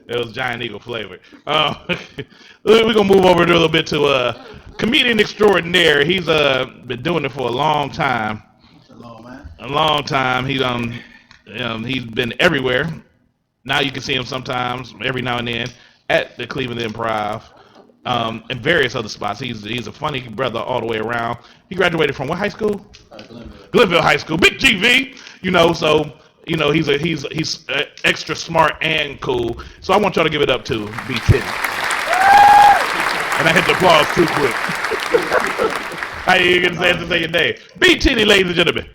it was Giant Eagle flavored. We're gonna move over a little bit to comedian extraordinaire. He's been doing it for a long time. A long time. He's been everywhere. Now you can see him sometimes, every now and then, at the Cleveland Improv, and various other spots. He's a funny brother all the way around. He graduated from what high school? Glenville High School. Big GV. So he's extra smart and cool. So I want y'all to give it up to B Titty. And I hit the applause too quick. How you gonna say it to say your name? B Titty, ladies and gentlemen.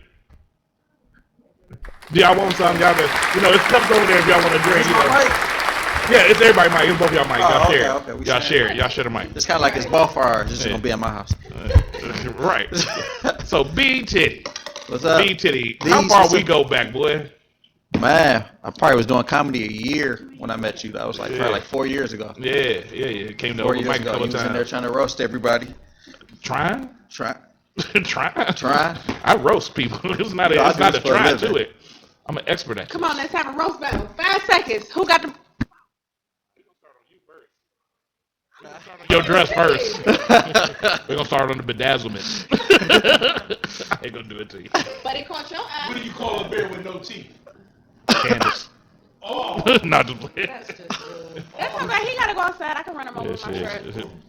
Do y'all want some? Y'all it's cups over there if y'all want to drink. Yeah, it's everybody mic. It's both y'all mic. Y'all share. Okay. Y'all share. Y'all share the mic. It's kind of like it's both ours. It's gonna be at my house. Right. So B Titty. What's up? B Titty. How far we go back, boy? Man, I probably was doing comedy a year when I met you. That was probably like 4 years ago. Yeah. Came to open mic a couple times. In there trying to roast everybody. Trying. Trying. I roast people. It's not a try to it. I'm an expert at it. Come on, let's have a roast battle. 5 seconds. Who got the... Your dress first. We're gonna start on the bedazzlement. I ain't gonna do it to you. But it caught your eye. What do you call a bear with no teeth? Candace. Oh. Not just playing. That's okay. He gotta go outside. I can run him over with my shirt.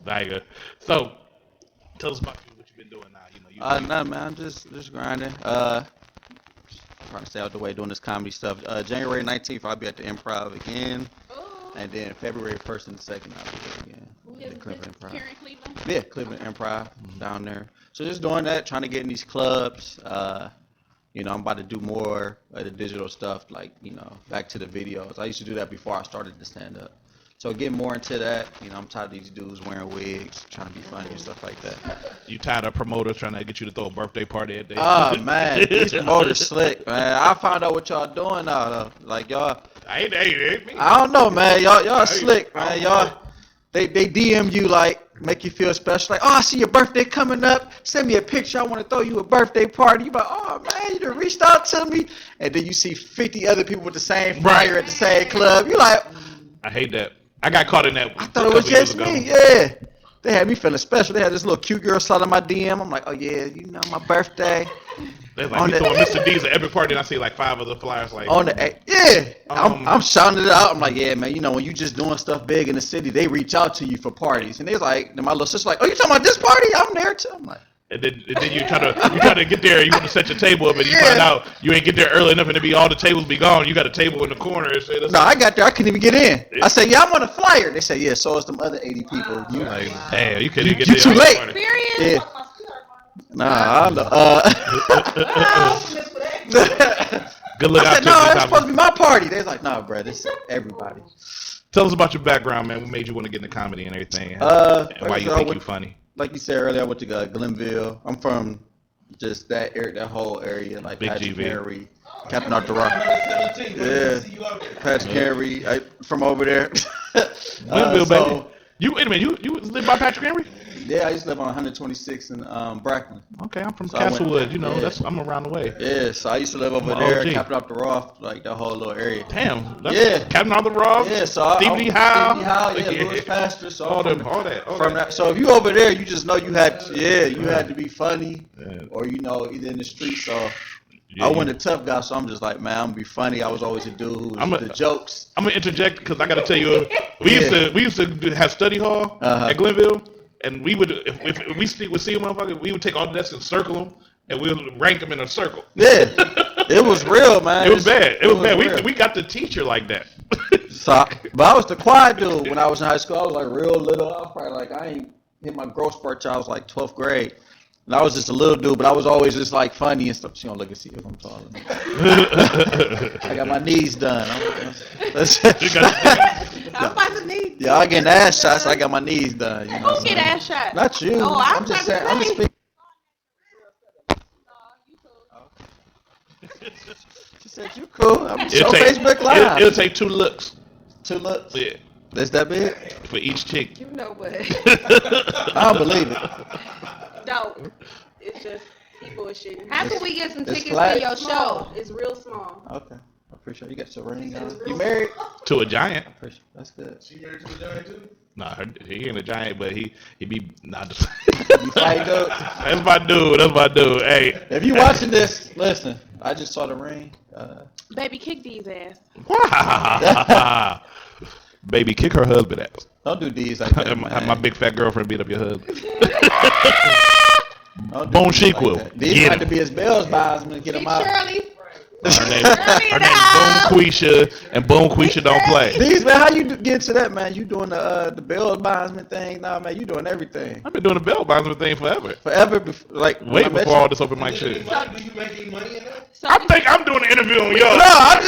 There. So, tell us about what you've been doing now. Nothing, man. I'm just grinding. Trying to stay out the way doing this comedy stuff. January 19th, I'll be at the Improv again. And then February 1st and 2nd, I'll be there again. The Cleveland Improv. Here in Cleveland? Yeah, Cleveland Improv down there. So just doing that, trying to get in these clubs. I'm about to do more of the digital stuff, back to the videos. I used to do that before I started to stand up. So getting more into that, I'm tired of these dudes wearing wigs, trying to be funny and stuff like that. You tired of promoters trying to get you to throw a birthday party at day? Oh, man, these promoters slick, man. I found out what y'all doing now, though. Like, y'all. I don't know, man. Y'all slick, man. Y'all, they DM you, make you feel special. Like, oh, I see your birthday coming up. Send me a picture. I want to throw you a birthday party. You like, oh, man, you done reached out to me. And then you see 50 other people with the same flyer at the same club. You like. I hate that. I got caught in that. I thought it was just me. Yeah. They had me feeling special. They had this little cute girl slide on my DM. I'm like, oh, yeah, my birthday. They're like, you throwing Mr. D's at every party, and I see 5 other flyers. I'm shouting it out. I'm like, yeah, man, when you just doing stuff big in the city, they reach out to you for parties. And they're like, and my little sister's like, oh, you talking about this party? I'm there, too. I'm like. And then you try to get there. You want to set your table up, and you find out you ain't get there early enough, and all the tables be gone. You got a table in the corner. And say, no, I got there. I couldn't even get in. I said, yeah, I'm on a flyer. They say, yeah, so is them other 80 people. You damn, you couldn't get there. You too late. Period. Yeah. Nah, Good luck. I said, no, it's supposed to be my party. They're like, nah, bro, this is everybody. Tell us about your background, man. What made you want to get into comedy and everything? And why you think you funny? Like you said earlier, I went to Glenville. I'm from just that area, that whole area, like Big Patrick GV. Henry, Captain Arthur Rock. Yeah, Patrick Henry, from over there. Glenville, baby. You wait a minute. You live by Patrick Henry? Yeah, I used to live on 126 in Brackman. Okay, I'm from Castlewood. I'm around the way. Yeah, so I used to live over there, Captain Arthur Rock, like that whole little area. Damn. Captain Arthur Rock. Yeah, so Stevie Howe. Louis Pastor. So all that. So if you over there, you just know you had to be funny, or either in the street. So. I wasn't a tough guy, so I'm just like, man, I'm gonna be funny. I was always a dude who was the jokes. I'm gonna interject because I gotta tell you, we used to have study hall at Glenville, and we would if we would see a motherfucker, we would take all the desks and circle them, and we would rank them in a circle. Yeah, it was real, man. It was bad. It was bad. We got the teacher like that. But I was the quiet dude when I was in high school. I was like real little. I was probably I ain't hit my growth spurt till I was like 12th grade. And I was just a little dude, but I was always just funny and stuff. She don't look and see if I'm taller. I got my knees done. I'm about to need. Yeah, I get ass shots. I got my knees done. Who get ass shots? Not you. Oh, I'm just saying. I'm just speaking. She said you cool. I'm show Facebook Live. It'll take 2 looks. 2 looks. Yeah. That's that big? For each chick. You know what? I don't believe it. No, it's just people are shitting. How can we get some It's tickets flat. to your show? It's real small. Okay. Appreciate you got your ring on. You married? To a giant. That's good. She married to a giant too? Nah, he ain't a giant, but he be not. Just You fight, dude? That's my dude. That's my dude. Hey, If you watching this, listen. I just saw the ring. Baby, kick these ass. Baby, kick her husband ass. Don't do these like that. Have my big fat girlfriend beat up your husband. Bone sequel. Like these have to be his bells bondsman. Get him out. Shirley. Her name Boom Quisha, and Boom Quisha don't play. These man, how you get to that, man? You doing the bells bondsman thing? Nah, man, you doing everything. I've been doing the bell bondsman thing forever. Forever, like way before all this open mic shit. Do you make any money in that? I think I'm doing an interview on y'all. No, I'm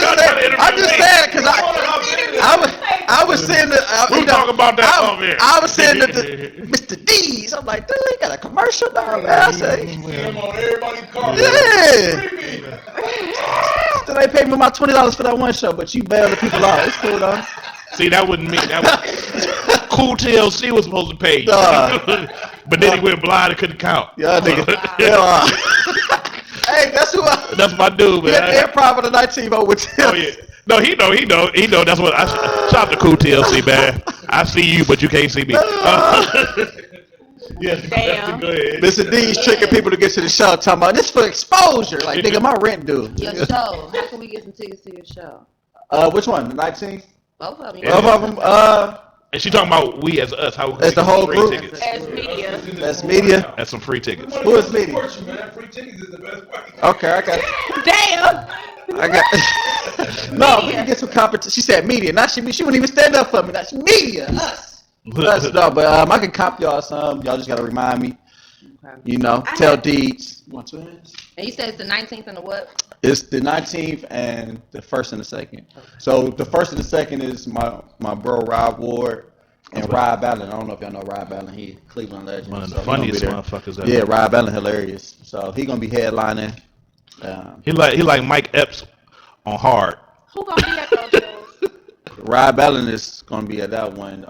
just saying because I was saying that we'll talk about that over here. I was saying that Mr. D's. I'm like, dude, he got a commercial now, man. I say, Him on everybody's car. yeah. So they paid me my $20 for that one show, but you bailed the people out. It's cool though. See, that wasn't me. That was Cool TLC was supposed to pay you. But then he went blind and couldn't count. Yeah, nigga. Yeah. Hey, that's who That's my dude, man. He had the improv of the night team over with him. Oh yeah. No, he know. That's what I shout out to Cool TLC, man. I see you, but you can't see me. Yeah, damn. Go ahead. Mr. D's tricking people to get to the show, talking about this for exposure. Like, nigga, my rent due. Your show. How can we get some tickets to your show? Which one? The 19th? Both of them. Yeah. Both of them. And she talking about we as us. How That's the whole free group. tickets. As media. That's media. That's some free tickets. Who is media? Free tickets is the best way. Okay, I got. Damn. I got. No, we can get some competition. She said media. Not she. She wouldn't even stand up for me. That's media. Us. No, but I can cop y'all some. Y'all just gotta remind me. Okay. You know, tell Deeds. You want twins? And you said it's the 19th and the what? It's the 19th and the 1st and the 2nd. So the 1st and the 2nd is my bro Rob Ward and Rob Allen. I don't know if y'all know Rob Allen. He Cleveland legend. One of the So he gonna be funniest there. motherfuckers ever. Yeah, Rob Allen hilarious. So he gonna be headlining. He like Mike Epps on Hard. Who gonna be at those shows? Rob Allen is gonna be at that one.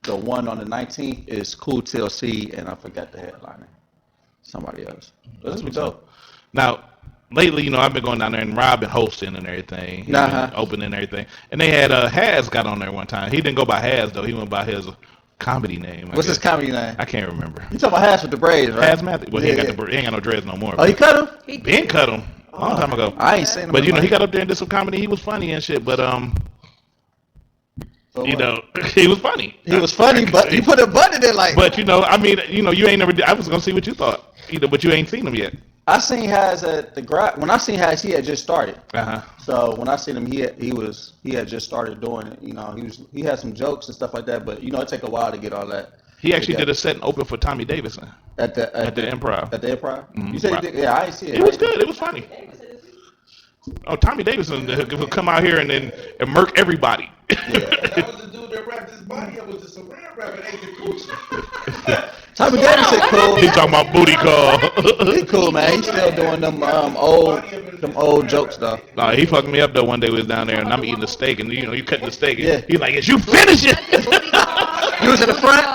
The one on the 19th is Cool TLC, and I forgot the headliner. Somebody else. That's what's dope. Now, lately, I've been going down there and Rob been hosting and everything. He been opening and everything. And they had Haz got on there one time. He didn't go by Haz though. He went by his comedy name. What's his comedy name? I can't remember. You talking about Haz with the braids, right? Haz Matthews. Well, he ain't got no dreads no more. Oh, he cut him? He been cut him a long time ago. I ain't seen him. But he got up there and did some comedy. He was funny and shit. But he was funny. He was funny, but you put a button in there like. But you ain't never. I was gonna see what you thought, but you ain't seen him yet. I seen Haz at the garage. When I seen Haz, he had just started. Uh-huh. So when I seen him, he had just started doing it. He had some jokes and stuff like that. But it take a while to get all that. He actually did a set and open for Tommy Davidson at the Improv. At the Improv. Mm-hmm. You said he did? Yeah, I ain't see it. It was good. It was funny. Oh, Tommy Davidson would come out here and murk everybody. That was the dude that wrapped his body up with the saran wrap and ate the coochie. Tommy Davidson cool. He talking about booty call. He cool, man. He's still doing them old jokes though. No, he fucked me up though. One day we was down there and I'm eating the steak and you cutting the steak. And he's like, "Is you finish it?" You was in the front.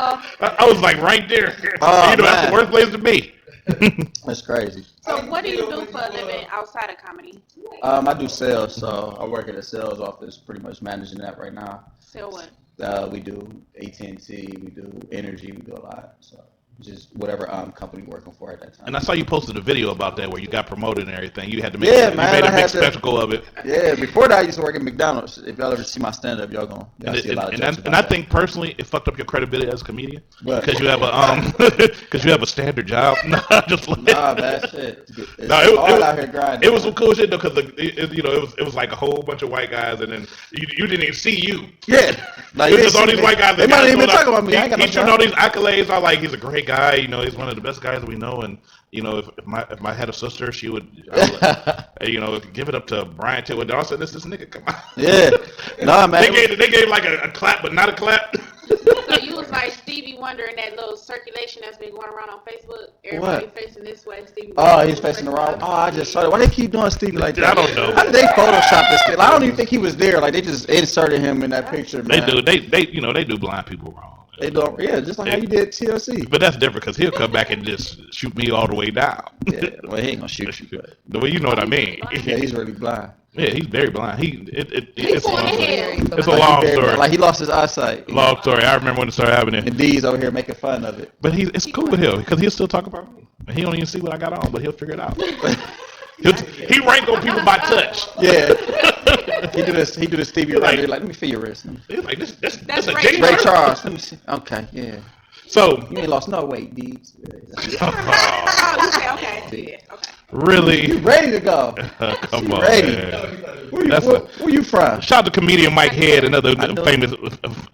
I was like right there. Oh, that's the worst place to be. That's crazy. So what do you do for a living outside of comedy? I do sales, so I work at a sales office, pretty much managing that right now. Sell what? We do AT&T, we do energy, we do a lot. So just whatever company we're working for at that time. And I saw you posted a video about that where you got promoted and everything. You had to make man, you made a I big spectacle of it. Yeah, before that I used to work at McDonald's. If y'all ever see my stand up, y'all see a lot of jokes. And I think personally it fucked up your credibility as a comedian. What? Because you have a standard job. Nah, man, shit. It's No, hard out here grinding. It was some cool shit though, because it was like a whole bunch of white guys, and then you didn't even see you. Yeah, like it was just all these white guys. They might even talk about me. I ain't got no He's shooting all these accolades. I like. He's a great guy. He's one of the best guys we know. And if I had a sister, she would, give it up to Brian Taylor Dawson. This nigga, come on. Yeah, nah, man. They gave like a clap, but not a clap. So you was like Stevie Wonder in that little circulation that's been going around on Facebook. Everybody facing this way. Stevie Wonder. Oh, he's facing the wrong. Oh, I just saw it. Why they keep doing Stevie like that? I don't know. How did they Photoshop this kid? I don't even think he was there. Like they just inserted him in that picture. Man. They do. They do blind people wrong. They do, yeah, just like how you did TLC. But that's different because he'll come back and just shoot me all the way down. Yeah, well, he ain't gonna shoot you. But The way you know what I mean. yeah, he's really blind. Yeah, he's very blind. It's a long pointing story. at It's a long story. Like he lost his eyesight. Long story. I remember when it started happening. And D's over here making fun of it. But it's cool with him because he'll still talk about me. He don't even see what I got on, but he'll figure it out. He rank on people by touch. Yeah. He do this Stevie Ray. Like, let me feel your wrist. He's like, this That's a Ray James Ray Earl. Charles. Let me see. Okay, yeah. So You ain't lost no weight, D's. Oh, okay. Yeah, okay. really, You ready to go? come on, ready. man. Where you from? Shout out to comedian Mike Head, another famous,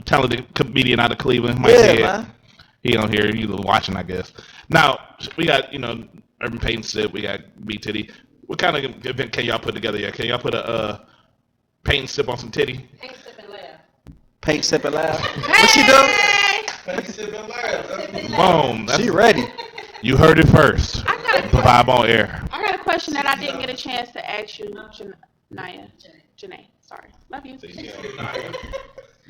talented comedian out of Cleveland. Mike Yeah, Head. man. He on here. You watching, I guess. Now we got Urban Paint and Sip. We got B Titty. What kind of event can y'all put together? Can y'all put a paint and sip on some titty? Paint, sip, and laugh. Paint, sip, and laugh. What she do? Paint, sip, and laugh. Boom. She ready. You heard it first. I got The vibe on air. I got a question that I didn't get a chance to ask you, Janae. Sorry, love you.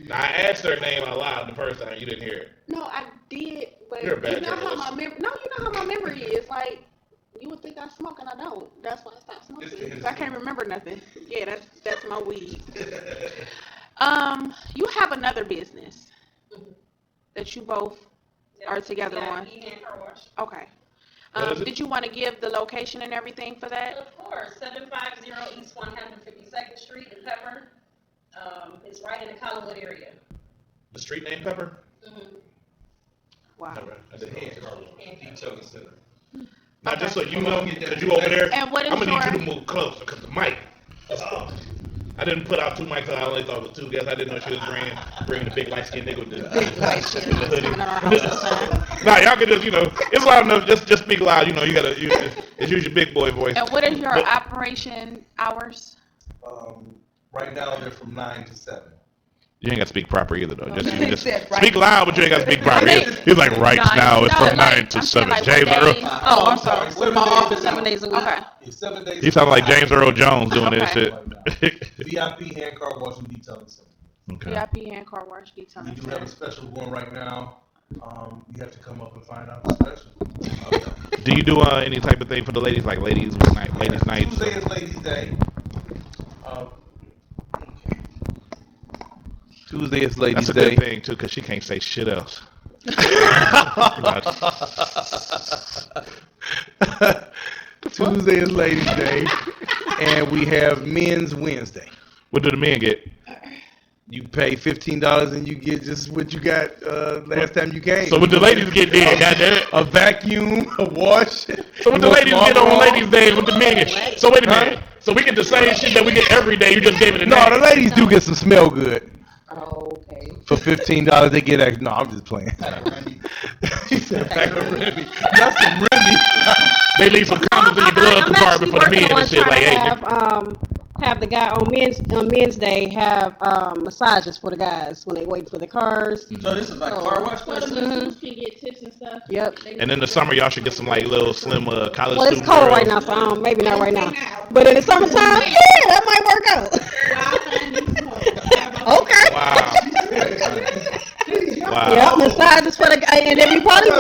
Now, I asked her name out loud the first time. You didn't hear it. No, I did, but You're a bad you know how journalist. you know how my memory is. Like, you would think I smoke and I don't. That's why I stopped smoking. 'Cause I can't remember nothing. Yeah, that's my weed. You have another business that you both are together on. Car wash. Okay. What is it? Did you want to give the location and everything for that? Of course, 750 East 152nd Street in Pepper. It's right in the Collinwood area. The street name Pepper? Wow. I didn't know. Detail center. Now, just so you know, because you over there, And what is I'm going to need your- you to move closer because the mic. I didn't put out two mics. I only thought it was two guests. I didn't know she was bringing the big light skinned nigga with the hoodie. Nah, y'all can just, it's loud enough. Just speak loud. You gotta it's use your big boy voice. And what is your operation hours? Right now they're from 9 to 7. You ain't got to speak proper either, though. Just Said right. speak loud, but you ain't got to speak proper. He's like, right now it's from 9 to 7. James Earl. Oh, I'm sorry. We're in my office 7 days a week. Okay. It's 7 days. He sounds like James Earl Jones doing this shit. VIP hand car wash and detailing center. Okay. VIP and car wash detail. We do have a special going right now. You have to come up and find out the special. Do you do any type of thing for the ladies, like ladies nights? Tuesday is Ladies' Day. Tuesday is Ladies' That's a Day. good thing too, because she can't say shit else. Tuesday is Ladies' Day, and we have Men's Wednesday. What do the men get? You pay $15 and you get just what you got last time you came. So what the ladies get then, goddamn? A vacuum, a wash. So what the ladies get on Ladies' Day, what the men get? So wait a minute. So we get the same shit that we get every day. You just gave it a name. No, the ladies do get some smell good. Oh, okay. For $15, they get extra. No, I'm just playing. She said pack of Remy. That's some Remy. They leave some condoms in your glove compartment for the men and shit. Like, hey, Have the guy on Men's Day have massages for the guys when they wait for the cars. So this is like car wash So the masseuse can get tips and stuff. Yep. and in the summer, y'all should get some like little slim college Well, it's student cold girls. right now, so maybe not right now. But in the summertime, yeah, that might work out. Okay. Wow. Yep, massages for the guy, and then we probably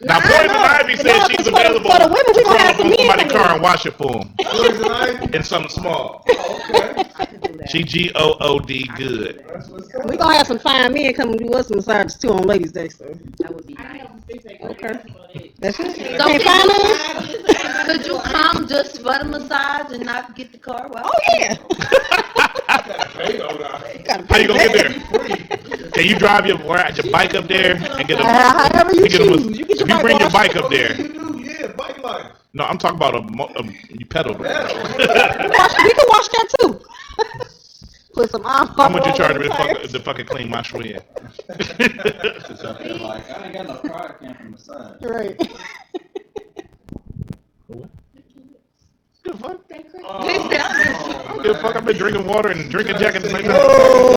Now, Poison Ivy said she's available for the women, we to gonna crawl have up some on men somebody's come car in. and wash it for them. Poison Ivy? In something small. Okay. She GOOD good. That's what's up. We gonna have some fine men come and do us some massages too on Ladies' Day, so. That would be nice. Okay. That's it. So Can't find none? could you come just for the massage and not get the car wash? Oh, yeah. Hey, no, no. How you gonna get there? Can you drive your bike up there and get a? However you choose. You get your if you bring your bike bike up there. You do, yeah, bike life. No, I'm talking about you pedal. We can wash that too. Put some arm. How much you charge me to fucking clean my swing? Like, I ain't got no car, I came from the sun. Right. Good fuck. Oh. Good fuck. I've been drinking water and drinking Jack at the same time. Oh,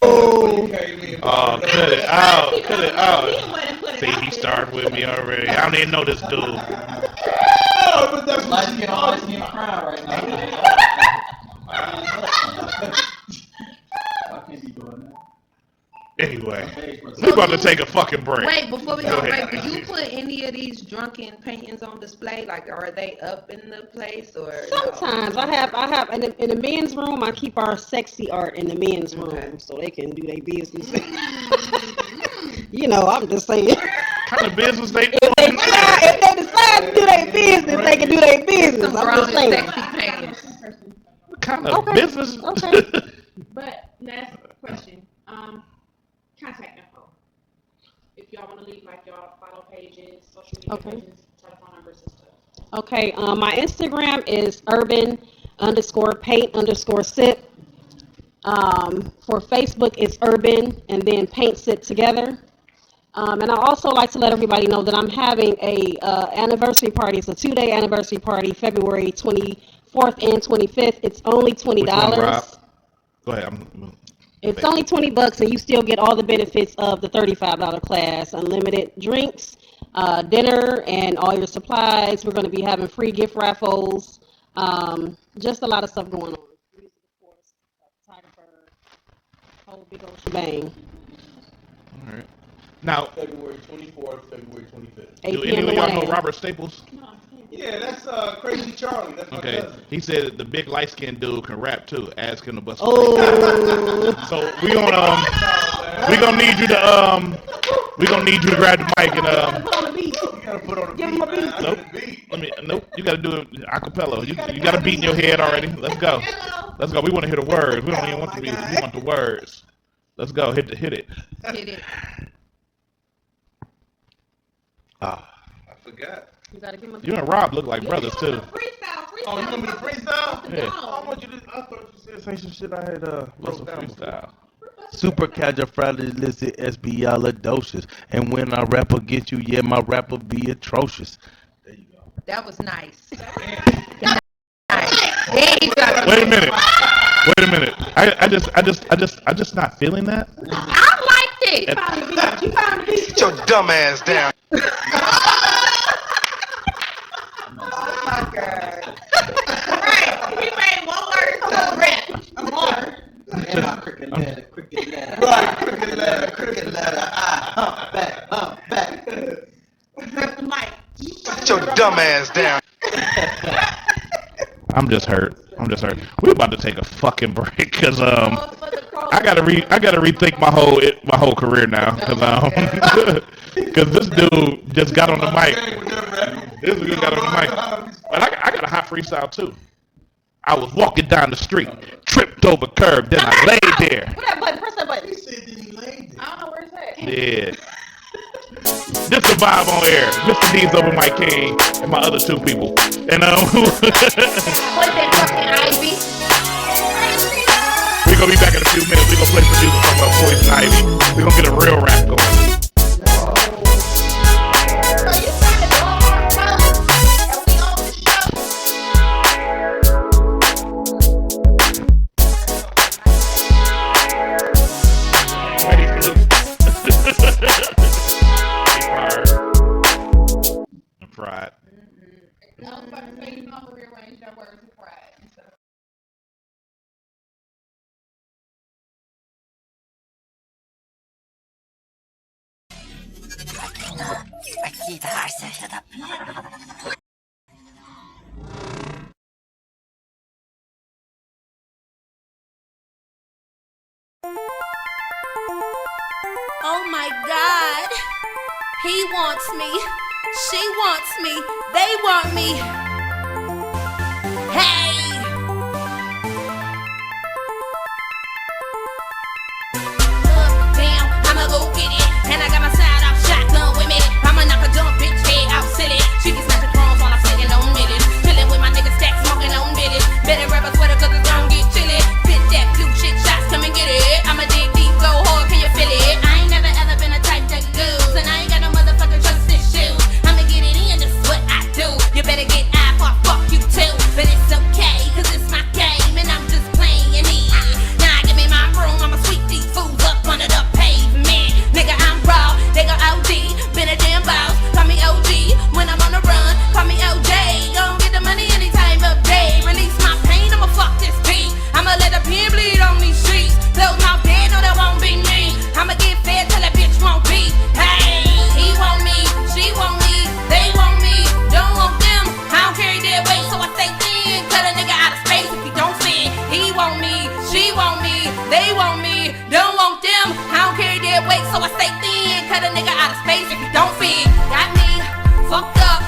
Cut it out. Cut it out. See, he started with me already. I don't even know this dude. Oh, but that's what Light skin on light skin crime right now. I can't be doing that. Anyway, we about to take a fucking break. Wait, before we Go go ahead. break, did you put any of these drunken paintings on display? Like, are they up in the place or? Sometimes I have in the men's room. I keep our sexy art in the men's room so they can do their business. You know, I'm just saying. What kind of business they do? If they decide to do their business, they can do their business. Some I'm just saying. sexy paintings. What kind of business? Okay. But last question. Contact info. If y'all want to leave like y'all follow pages, social media pages, telephone numbers and stuff. Okay. My Instagram is urban_paint_sip. For Facebook, it's urban and then paint sip together. And I also like to let everybody know that I'm having a anniversary party. It's a 2-day anniversary party, February 24th and 25th. It's only $20. Which one, Rob? Go ahead. It's only $20, and you still get all the benefits of the $35 class: unlimited drinks, dinner, and all your supplies. We're going to be having free gift raffles. Just a lot of stuff going on. Music, of course, photographer, whole big old shebang. All right. Now, February 24th, February 25th. do any of y'all know Robert Staples? Yeah, that's Crazy Charlie. That's my cousin. He said the big light skinned dude can rap too. Ask him to bust. Oh. So we gonna need you to to grab the mic and Give him a beat. Nope. You gotta do it acapella. You got a beat in your head already. Let's go. We want to hear the words. We don't even want the beat. We want the words. Let's go. Hit it. Hit it. I forgot. You and Rob look like brothers too. Oh, you want me to freestyle? Yeah. I want you to. I thought you said say some shit I had What's a wrote down. freestyle? Supercalifragilisticexpialidocious. And when I rap against you, yeah, my rap will be atrocious. There you go. That was nice. Wait a minute. I just not feeling that. I liked it. Sit your dumb ass down. Oh my God. Right. He made one word to rap. More. And my cricket ladder. Right, cricket ladder. Hump back. Mike. Sit your dumb ass down. I'm just hurt. We're about to take a fucking break because I gotta rethink my whole career now because this dude just got on the mic. This dude got on the mic, but I got a hot freestyle too. I was walking down the street, tripped over curb, then I laid there. What that button? Press that button. He said that he laid there. I don't know where it's at. Yeah. This the vibe on air. Mr. D's over my king and my other two people. And What's that fucking Ivy? we're gonna be back in a few minutes. We're gonna play some music from Poison Ivy. We're gonna get a real rap going. Pride. I was about to say, you know, I'm gonna rearrange that word to pride. Oh my God, he wants me, she wants me, they want me. Hey! Damn, I'ma go get it, and I got my side off shotgun with me. I'ma knock a dumb bitch head out silly. She can snatch the crumbs while I'm sitting on millies. Chillin' with my niggas stack smoking on billies. Better rap a sweater cause it's gon' get chilly. Spit that blue shit shots, come and get it. I'ma dig deep, go hard, can you feel it? I ain't never ever been a type to lose, and I ain't got no motherfucking trust issues. I'ma get it in, that's what I do. You better get out or fuck you too, but it's okay. they want me, don't want them. I don't carry their weight, so I stay thin. Cut a nigga out of space if you don't fit. Got me fucked up.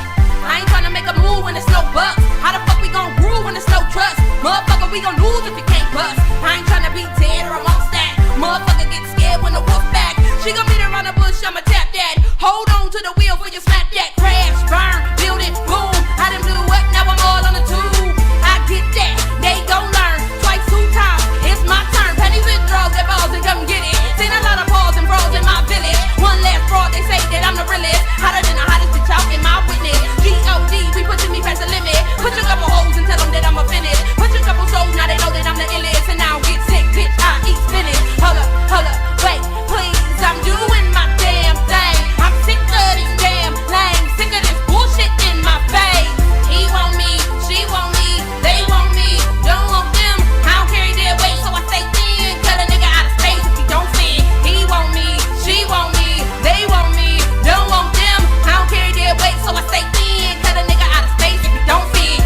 I ain't tryna make a move when there's no bucks. How the fuck we gon' groove when there's no trust? Motherfucker, we gon' lose if you can't bust. I ain't tryna be dead or amongst that. Motherfucker get scared when the wolf back. She gon' beat around the bush, I'ma tap that. Hold on to the wheel for you smack that. Crash, burn, build it, boom. I done blew up, now I'm all on the tube. I get that, they gon' learn. Twice, 2 times, it's my turn. Penny with drugs, that balls and come get it. Seen a lot of balls and brawls in my village. One last fraud, they say that I'm the realest. Hotter than the hottest bitch out in my witness. G.O.D., we pushing me past the limit. Put your couple hoes and tell them that I'm a finish. Put your couple souls, now they know that I'm the illest. And I don't get sick, bitch, I eat spinach. Hold up, wait, please, I'm doing my damn thing. I'm sick of these damn lames, sick of this bullshit in my face. He want me, she want me, they want me, don't want them. I don't carry their weight, so I stay thin. Cut a nigga out of space if he don't fit. He want me, she want me, they want me, don't want them. I don't carry their weight, so I stay thin. Cut a nigga out of space if he don't fit.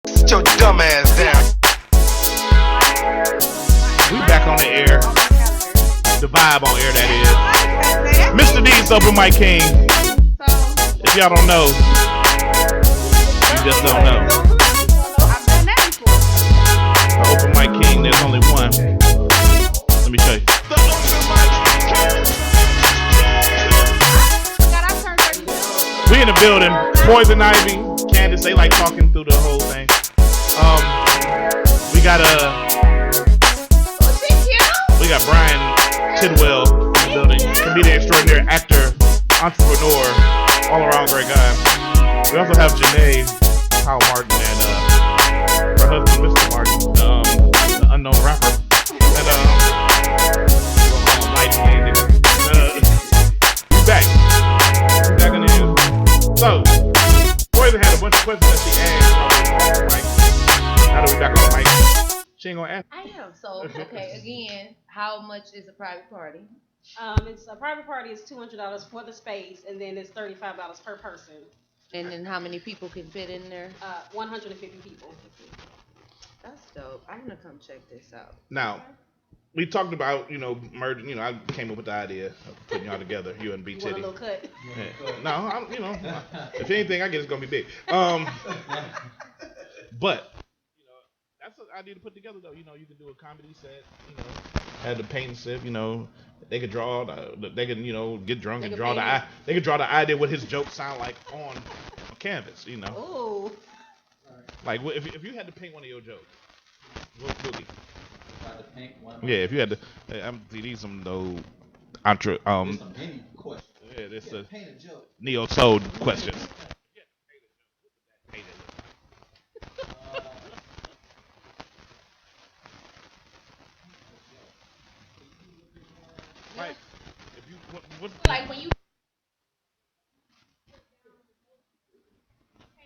Sit your dumb ass down. We back on the air. The vibe on air, that is. Mr. D's Open Mic King. If y'all don't know, you just don't know. The Open Mic King, there's only one. Let me show you. We in the building. Poison Ivy, Candace, they like talking through the whole thing. We got Brian Tidwell in the building, comedian extraordinaire, actor, entrepreneur, all around great guy. We also have JANAI, Kyle Martin, and her husband, Mr. Martin, the unknown rapper, and light skinned nigga. We back. We back in the end. So, Poison had a bunch of questions that she asked. Like, now that we back on the mic, she ain't gonna ask. I am. So, okay, again, how much is a private party? It's a private party is $200 for the space, and then it's $35 per person. And then how many people can fit in there? 150 people. That's dope. I'm gonna come check this out. Now, we talked about, murder. I came up with the idea of putting y'all together, you and B You want a Titty. little cut? Yeah. No, if anything, I guess it's gonna be big. But that's an idea to put together, though. You can do a comedy set. Have the paint and sip. They could draw. They could get drunk and draw the. They could draw the idea what his jokes sound like on canvas. Ooh. Like if you had to paint one of your jokes, what would be? Yeah, if you had to, these some no, entre. Some painting questions. Yeah, this a joke. Neo Soul questions. Right. If you like when you.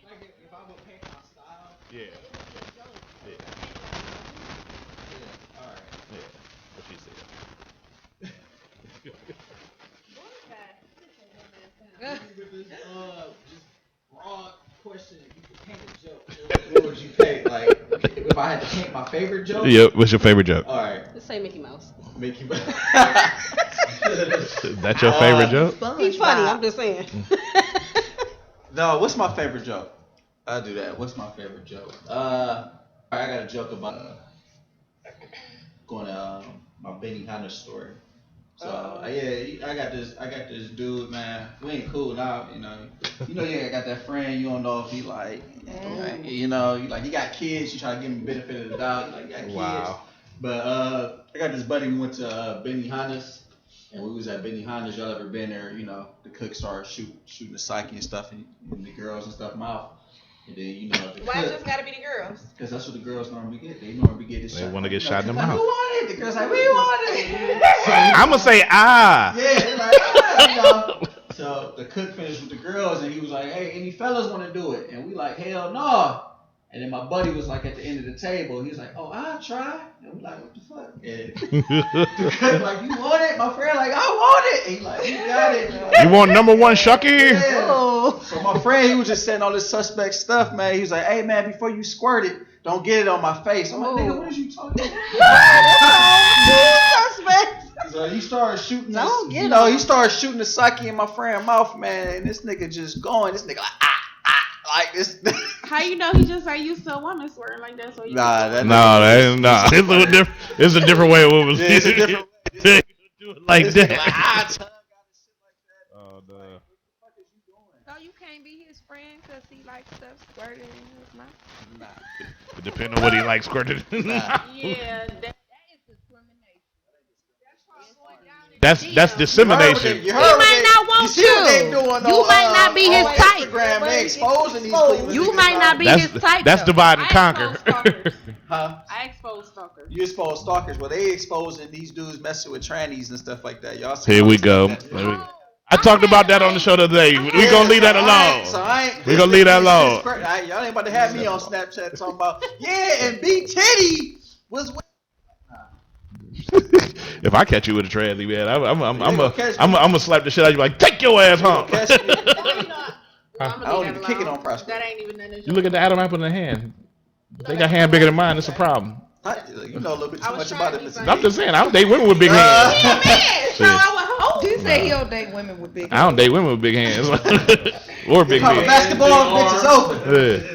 If I would paint my style. Yeah. Yeah. All right. Yeah. What she said. With this just broad question, if you could paint a joke, what would you paint? Like, if I had to paint my favorite joke? Yeah, what's your favorite joke? All right. Let's say Mickey Mouse. Mickey Mouse. That's your favorite joke? He's funny, I'm just saying. No, what's my favorite joke? I'll do that. What's my favorite joke? I got a joke about going to my Benny Hunter story. So I got this dude, man. We ain't cool now, you know. I got that friend. You don't know if he like, you got kids. You try to give him the benefit of the doubt. Like, you got kids. Wow. But I got this buddy. We went to Benihana's, and we was at Benihana's. Y'all ever been there? You know, the cook started shooting the psyche and stuff, and the girls and stuff mouth. And then why it just gotta be the girls? Because that's what the girls normally get. They normally get this. They want to get shot in the like, mouth. who want it? The girls like, we want it. I'm gonna say Yeah, they're like, So the cook finished with the girls, and he was like, hey, any fellas want to do it? And we like, hell no. And then my buddy was like at the end of the table. He was like, oh, I'll try. And we like, what the fuck? And the cook like, you want it? My friend like, I want it. And he like, you got it. You want number one, Shucky? Yeah. So my friend, he was just saying all this suspect stuff, man. He was like, hey, man, before you squirt it, don't get it on my face. I'm like, nigga, what is you talking about? Suspect. So he started shooting he started shooting the psyche in my friend's mouth, man. And this nigga just going. This nigga like this. How you know he just ain't used to a woman swearing like that? So you Nah. It's a little different. It's a different way of women. Yeah, it's a different way. Do it like that. Oh no. So you can't be his friend because he likes stuff squirted in his mouth? It depends on what he likes squirted. Yeah. That's dissemination. He might not want you. You might not be his type. They exposing these people. You might not be his type. That's divide and conquer. Huh? I expose stalkers. You expose stalkers. Well, they exposing these dudes messing with trannies and stuff like that. Y'all see Here we go. I talked about that on the show the other day. We're going to leave that alone. We're going to leave that alone. Y'all ain't about to have me on Snapchat talking about, and Big Teddy was with. If I catch you with a tranny, man, I'm gonna slap the shit out of you like, take your ass home. I don't even kick it on Prosper. That ain't even nothing. You look at the Adam apple in the hand. They got hand bigger than mine. It's a problem. You know a little bit too much about it. I'm just saying, I don't date women with big hands. You say he don't date women with big hands. I don't date women with big hands or big hands. Basketball, bitch is open. Yeah.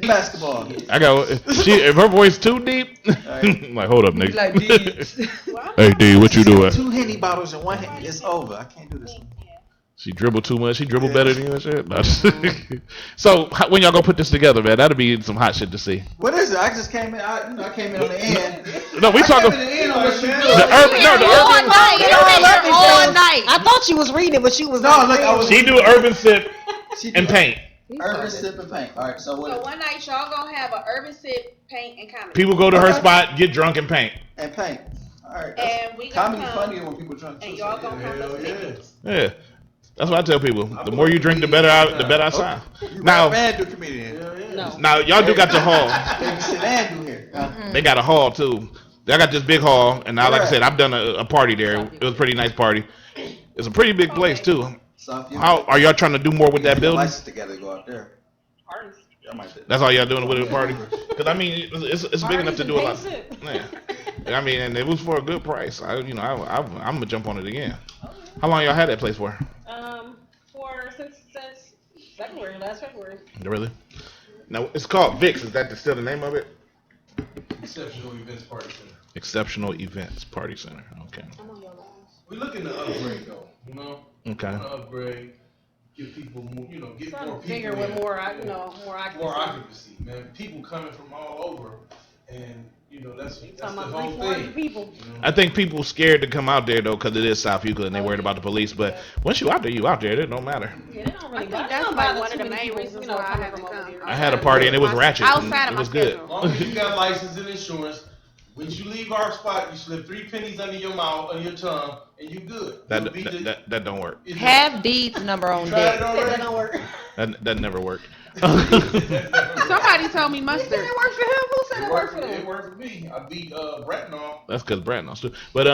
Basketball. I got if her voice too deep, I'm like, hold up, nigga. Like, hey D, what you doing? 2 Henny bottles in one hand. It's over. I can't do this. She dribbled too much. She dribbled better than you and shit. No. So when y'all gonna put this together, man? That'll be some hot shit to see. What is it? I just came in. I came in on the end. No, we talking. The urban. all night. I thought she was reading it, but she was not. She do urban sip and paint. Urban sip and paint. All right, so what? So one night y'all gonna have an urban sip, paint, and comedy. People go to her spot, get drunk, and paint. And paint. All right. And we gonna comedy funnier when people drunk. And y'all gonna come to tickets. Yeah. That's what I tell people. The more you drink, the better I sound. Now, man, do comedian. Now y'all do got the hall. They got a hall too. They got this big hall, and now, like I said, I've done a party there. It was a pretty nice party. It's a pretty big place too. How are y'all trying to do more with that building? Together, go out there. That's all y'all doing with a party? Because I mean, it's big enough to do a lot. Yeah. I mean, and it was for a good price. I'm gonna jump on it again. How long y'all had that place for? Since February, last February. Really? Now it's called VIX. Is that still the name of it? Exceptional Events Party Center. Exceptional Events Party Center. Okay. We're looking to upgrade though. You know. Okay. We want to upgrade, give people more. Get more people. Bigger with more occupancy. More occupancy, man. People coming from all over, and that's the whole thing. People. I think people scared to come out there though because it is South Euclid and they worried about the police. But once you out there, you out there. It don't matter. Yeah, they don't really that's like one of the main reasons why I haven't come. I had a party and it was ratchet. Outside of it was my good. schedule. As long as you got license and insurance, when you leave our spot, you slip 3 pennies under your mouth, under your tongue, and you good. That don't work. Have deeds number on deck. That don't work. That never worked. Somebody told me mustard. It worked for him. Who said it worked for them? It worked for me. I beat Bratton. That's because Bratton too. But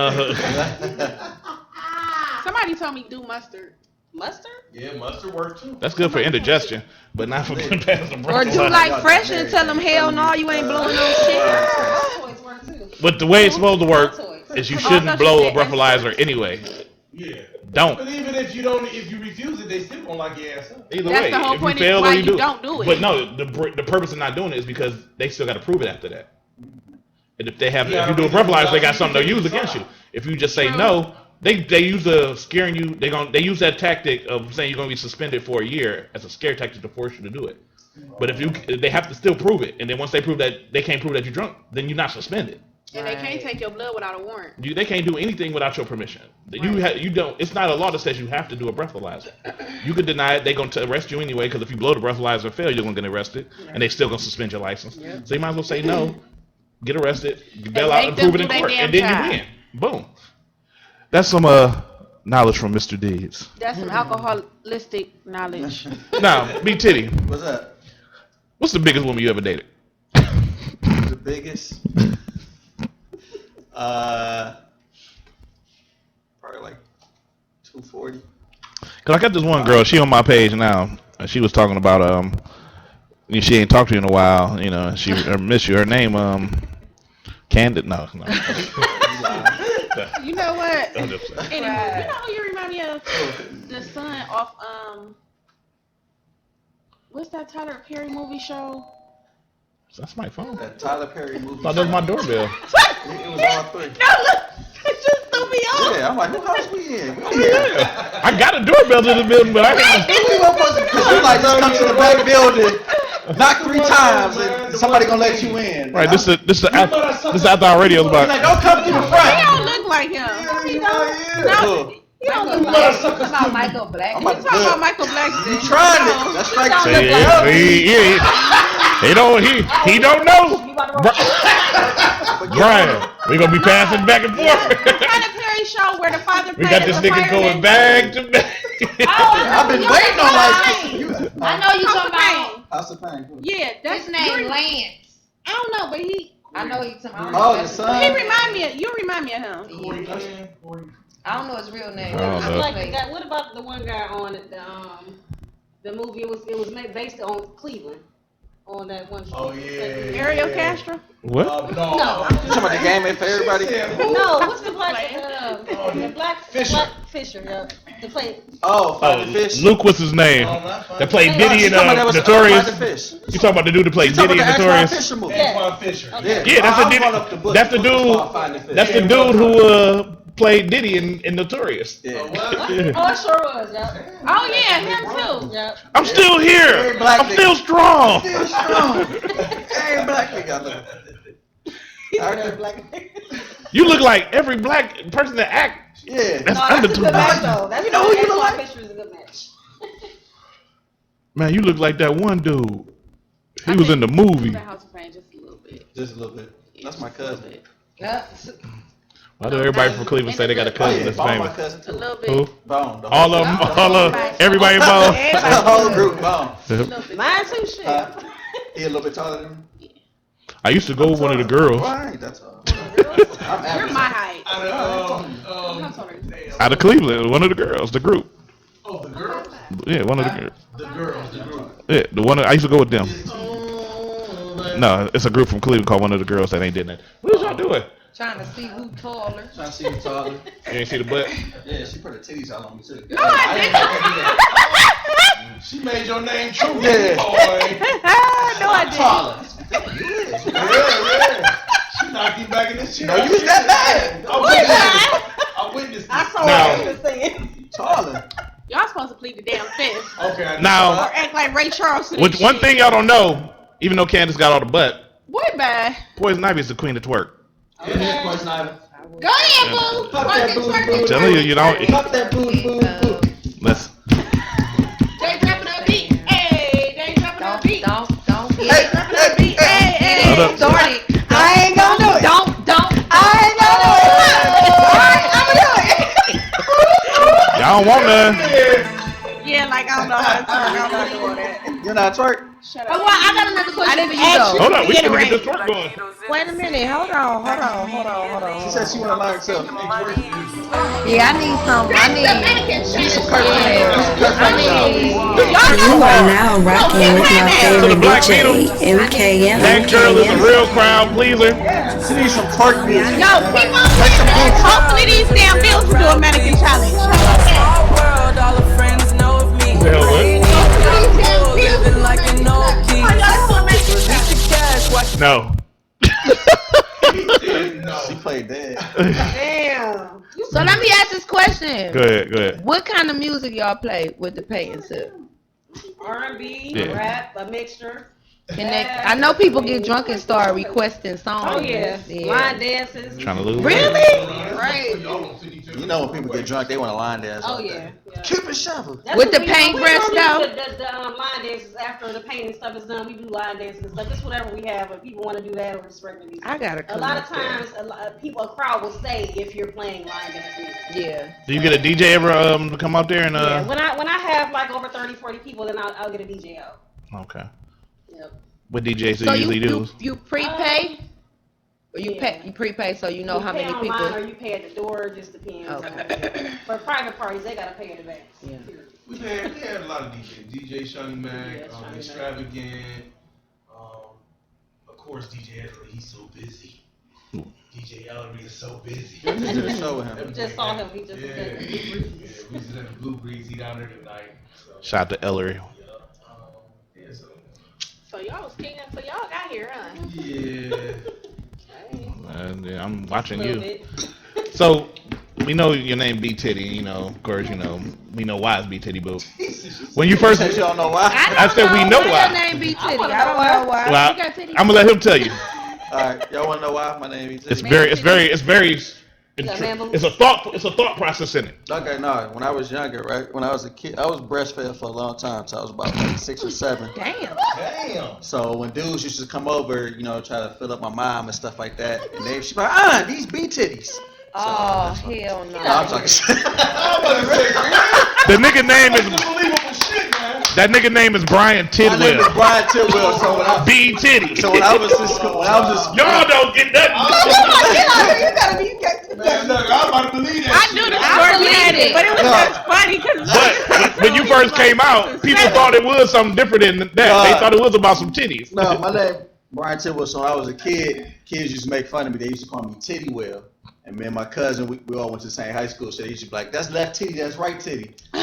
somebody told me do mustard. Mustard? Yeah, mustard works too. That's good for indigestion, but not for putting past the Or do like fresh and tell them hell no, you ain't blowing no shit. But the way it's supposed to work is you shouldn't blow a breathalyzer anyway. Yeah. Don't. But even if you refuse it, they still gonna lock your ass up. Either That's way, the whole if point you fail is why or you don't do it. But no, the purpose of not doing it is because they still got to prove it after that. And if they have, if you do a breathalyzer, they got something they'll use against you. If you just say no, They use scaring you. They use that tactic of saying you're gonna be suspended for a year as a scare tactic to force you to do it. But they have to still prove it, and then once they prove that they can't prove that you're drunk, then you're not suspended. And they can't take your blood without a warrant. They can't do anything without your permission. You don't. It's not a law that says you have to do a breathalyzer. You could deny it. They're going to arrest you anyway because if you blow the breathalyzer and fail, you're going to get arrested, and they still going to suspend your license. So you might as well say no, get arrested, bail out, and prove it in court, and then you win. Boom. That's some knowledge from Mr. Deeds. That's some alcoholistic knowledge. Now, Big Titty. What's up? What's the biggest woman you ever dated? The biggest? Probably like 240. Cause I got this one girl. She on my page now. And she was talking about she ain't talked to you in a while. You know, she miss you. Her name Candid. No. You know what? I'm just saying. Anyway, you know who you remind me of? The son off what's that Tyler Perry movie show? That's my phone. That Tyler Perry movie. I thought that was my doorbell. It was all three. No, look, it just threw me off. Yeah, I'm like, who house we in? I got a doorbell to the building, but I can't. Because you like just come to the back building, knock 3 times, and somebody gonna let you in. Right, this is after our radio's about. Like, don't come to the front. He don't look like him. He don't. No, he don't look like him. Talking about Michael Black. You talking about Michael Blackston? You trying it? That's right. He don't know. Brian, we gonna be passing back and forth. Tyler Perry show where the father. We got this nigga going back to back. I've been waiting on like. I know you talking about. House of Pain. Yeah, that's His name Lance. I don't know, but he. I know he's talking about. Oh, the son. He remind me of. You remind me of him. I don't know his real name. I don't know. Like the guy, what about the one guy on the movie? It was based on Cleveland. On that one show. Oh yeah. Ariel Castro. What? No. You talking about the game for everybody? No, what's the black Black Fisher? The play. Oh, Find the Fish. Luke, what's his name? That played Diddy in Notorious. You talking about the dude that played Diddy in Notorious? Fisher. Yeah, that's the dude. That's the dude who played Diddy in Notorious. Yeah. Oh, it sure was. Yeah. Oh yeah, him too. Yeah. I'm still here. I'm still strong. Every black nigga You look like every black person that act. Yeah. That's No, under that's a two. good match though. That's You know who you look like? Fisher is a good match. Man, you look like that one dude. He was in the movie. The House of Pain just a little bit. Just a little bit. That's my cousin. Why do everybody from Cleveland say they got a cousin that's Bone, my famous? cousin too. A little bit. Who? Bone. the All whole of them. group. All of everybody involved. The whole group. Bone. Mine too. Shit. He a little bit taller than me. I used to go with one of the girls Right, that's all. You're my height. out of Cleveland. One of the girls, the group. Oh, the girls. Yeah, one of the girls. The group. Yeah, the one I used to go with them. No, it's a group from Cleveland called One of the Girls that ain't did that. What is y'all doing? Trying to see who taller. Trying to see who's taller. You ain't see the butt? Yeah, she put her titties out on me too. No, I didn't. She made your name true, Yeah. boy. No, I didn't. Taller. Yeah. She knocked you back in this chair. No, you was that bad. I witnessed it. I saw No. what you were saying. Taller. Y'all supposed to plead the damn fifth. Okay. Now, Or act like Ray Charles. which one thing y'all don't know, even though Candace got all the butt, Boy, bye. Poison Ivy is the queen of twerk. Yeah, Poison Ivy. Go ahead, boo. Fuck that booty, Twerk boo. it. Telling you, you don't. Fuck that booty, boo, boo. Let's. They dropping a beat. Hey, they dropping a beat. Don't Hey, hey, hey. Hold up. Start it. I ain't gonna do it. Don't. I ain't gonna do it. Alright, I'ma do it. Y'all don't want none. Yeah, like I don't know how to twerk. I don't know how to do all that. You're not twerk? Shut up. Oh, well, I got another question. I didn't ask you. Hold on, we can get this twerk going. Wait a minute. Hold on. She said she wanna learn too. Yeah, I need some. I need some You are now rocking with my favorite DJ, MKM. That girl is a real crowd pleaser. She needs some twerk music. Yo, keep on listening. Hopefully these damn bills will do a mannequin challenge. The hell what? No. She played dead. Damn. So let me ask this question. Go ahead. What kind of music y'all play with the painting tip? R&B, Yeah. rap, a mixture. I know people get drunk and start requesting songs. Oh yeah, line dances. Trying to lose. Really? Right. You know when people get drunk, they want to line dance. Oh all day. yeah. Cupid shuffle. With the paintbrush though? The line dances after the painting stuff is done. We do line dances and stuff. Just whatever we have. If people want to do that or just regular music. I gotta A come lot of up there. times, a crowd will stay if you're playing line dance music. Yeah. Do you get a DJ ever to come out there and Yeah. When I have like over 30, 40 people, then I'll get a DJ out. Okay. Yep. What DJs do So you usually do? you prepay? Or you Yeah. pay? You prepay so you know You how pay many online people. or you pay at the door. It just depends. Okay. For private parties, they gotta pay in advance. Yeah. We had a lot of DJs. DJ Shawnee Mac, Yeah, Shawnee Mac. Extravagant. Of course, DJ Ellery, he's so busy. DJ Ellery is so busy. I just did a show with him. We just saw him. He just was at the Blue Breeze. Yeah, we just at the Blue Breeze. He down there tonight. So, Shout out to Ellery. yeah, so. So y'all was king so y'all got here, huh? Yeah. Yeah, I'm watching A little you. bit. So we know your name B Titty. You know, of course, you know we know why it's B Titty Boo. When you first, You don't know why? I said we know Your why. name be I Titty. wanna I don't know know why. Well, You got titties? I'm gonna let him tell you. All right, y'all want to know why my name is? It's very. Yeah, man, It's a thought process in it. Okay, no. When I was younger, right? When I was a kid, I was breastfed for a long time, so I was about like 6 or 7. Damn. So when dudes used to come over, you know, try to fill up my mom and stuff like that, and she'd be like, these B titties. Oh, hell no. No, I'm talking shit. The nigga name is Unbelievable shit, man. that nigga name is Brian My name is Tidwell. Brian Tidwell. So when I B Titty. so when I was just Y'all don't get that. You gotta be. Man, look, I'm about to believe that I shit. knew the story had it, but it was just funny because. But when you first came out, people thought it was something different than that. They thought it was about some titties. No, my name Brian Tidwell. So when I was a kid, kids used to make fun of me. They used to call me Titty Well. And me and my cousin, we all went to the same high school, so they used to be like, "That's left titty, that's right titty." So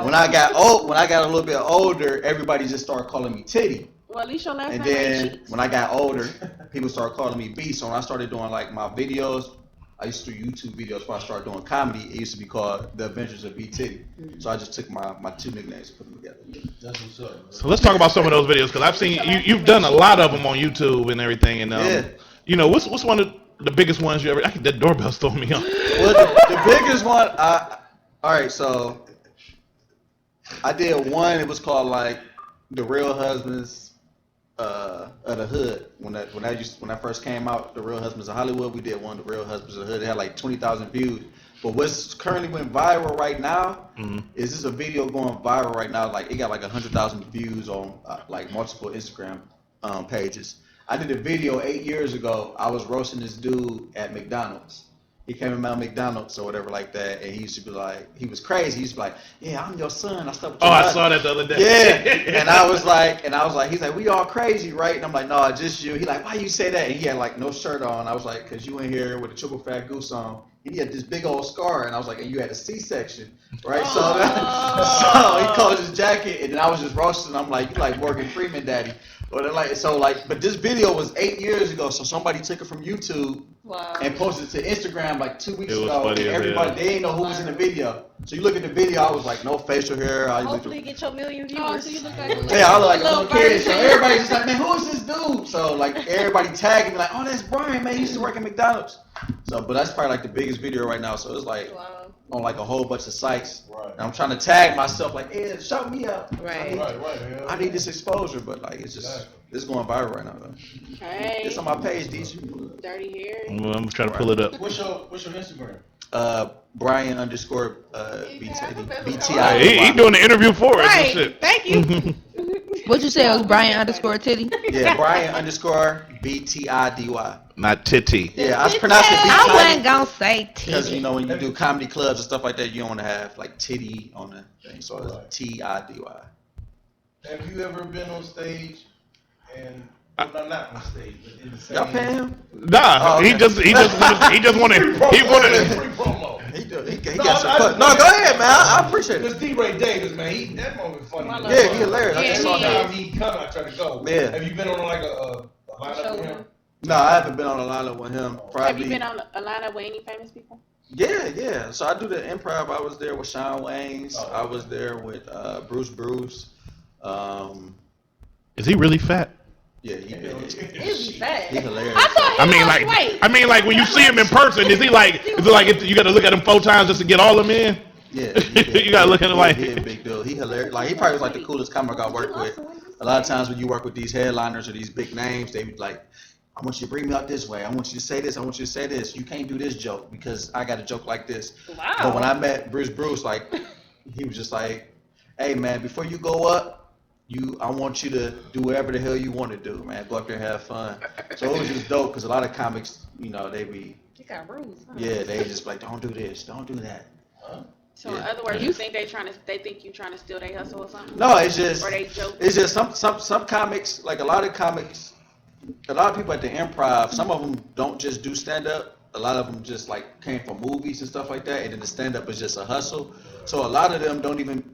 when I got a little bit older, everybody just started calling me Titty. Well, at least your last And name then ain't Cheeks. when I got older, people started calling me B. So when I started doing like my videos, I used to do YouTube videos. When I started doing comedy, it used to be called The Adventures of B Titty. So I just took my two nicknames and put them together. That's what's up. So let's talk about some of those videos because I've seen you've done a lot of them on YouTube and everything. And Yeah. you know what's one of the biggest ones you ever? The doorbell's throwing me off. Well, the biggest one, all right, so I did one. It was called like The Real Husbands of the Hood. When I first came out, The Real Husbands of Hollywood, we did one, The Real Husbands of the Hood. It had like 20,000 views. But what's currently went viral right now is this a video going viral right now. Like it got like 100,000 views on like multiple Instagram pages. I did a video 8 years ago. I was roasting this dude at McDonald's. He came around McDonald's or whatever like that, and he used to be like, he was crazy. He used to be like, "Yeah, I'm your son. I slept with your I mother." saw that the other day. Yeah, and I was like, he's like, "We all crazy, right?" And I'm like, "No, just you." He like, "Why you say that?" And he had like no shirt on. I was like, "Cause you in here with a triple fat goose on." And he had this big old scar, and I was like, "And you had a C-section, right?" So he closed his jacket, and then I was just roasting. I'm like, "You like Morgan Freeman, daddy?" But but this video was 8 years ago, so somebody took it from YouTube and posted it to Instagram like 2 weeks ago. funny And as everybody, hell. they didn't know who was in the video. So you look at the video, I was like, no facial hair. Hopefully, get your million viewers. So you look like Yeah, I was like a little little kid. So version. everybody's just like, "Man, who is this dude?" So like everybody tagging me like, "Oh, that's Brian, man. He used to work at McDonald's." So, but that's probably like the biggest video right now. So it's like on like a whole bunch of sites. Right. And I'm trying to tag myself like, "Yeah, shout me up." Right. Right. I need this exposure, but like it's just it's going viral right now though. Hey, It's on my page, DJ. dirty hair. Well, I'm trying to pull it up. What's your Instagram? Brian _ BTI. He doing the interview for us and Right. shit. Thank you. What you say? It was Brian _ Titty. Yeah, Brian _ BTIDY. Not titty. Yeah, I pronounced it I wasn't BTIDY gonna say because titty. you know when you do comedy clubs and stuff like that, you don't want to have like titty on the thing, so it's TIDY. Have you ever been on stage and no, not on stage, but in the same? Y'all pay him? Nah, Oh, okay. he just wanted Free promo. He got some. No, go ahead, man. I appreciate Because it. D-Ray Davis, man, that moment funny. Yeah, he hilarious. I just saw Anytime that. he come, I try to go. Yeah. Have you been on like a lineup with him? No, I haven't been on a lineup with him. Probably. Have you been on a lineup with any famous people? Yeah. So I do the improv. I was there with Sean Waynes. I was there with Bruce. Is he really fat? Yeah, he big. He's fat. He hilarious. I mean, like when you see him in person, is it like you got to look at him 4 times just to get all of them in? Yeah, you gotta look at him like he a big dude. He hilarious. Like he probably was like the coolest comic I worked with. A lot of times when you work with these headliners or these big names, they be like, I want you to bring me out this way. I want you to say this. I want you to say this. You can't do this joke because I got a joke like this. Wow. But when I met Bruce, like he was just like, hey man, before you go up, I want you to do whatever the hell you want to do, man. Go up there and have fun. So it was just dope because a lot of comics, they be, got rules. Huh? yeah, they just like, don't do this, don't do that. So in other words, you think they think you trying to steal their hustle or something? No, it's just or they joke. It's just some comics, like a lot of people at the improv. Some of them don't just do stand up. A lot of them just like came from movies and stuff like that, and then the stand up is just a hustle. So a lot of them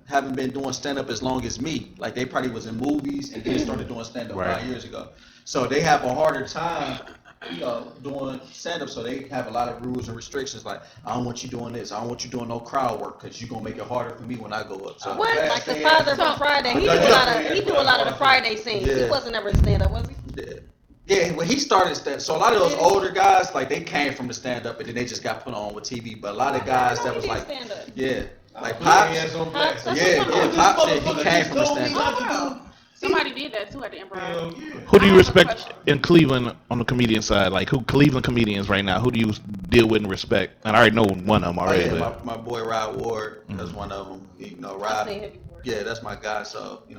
haven't been doing stand up as long as me. Like they probably was in movies and then started doing stand up 5 years ago. So they have a harder time doing stand-up, so they have a lot of rules and restrictions. Like, I don't want you doing this. I don't want you doing no crowd work because you're gonna make it harder for me when I go up. So what? Like the father from Friday, he do a lot of the Friday scenes. Yeah. He wasn't ever a stand-up, was he? Yeah, when he started so a lot of those older guys, like they came from the stand-up and then they just got put on with TV. But a lot of guys that was like, yeah, like Pops, Pops, he came from the stand-up. Somebody did that too at the improv. Who do you respect in Cleveland on the comedian side? Like who Cleveland comedians right now? Who do you deal with and respect? And I already know one of them already. Oh, yeah, my boy Rod Ward, that's one of them. Rod. Yeah, that's my guy. So me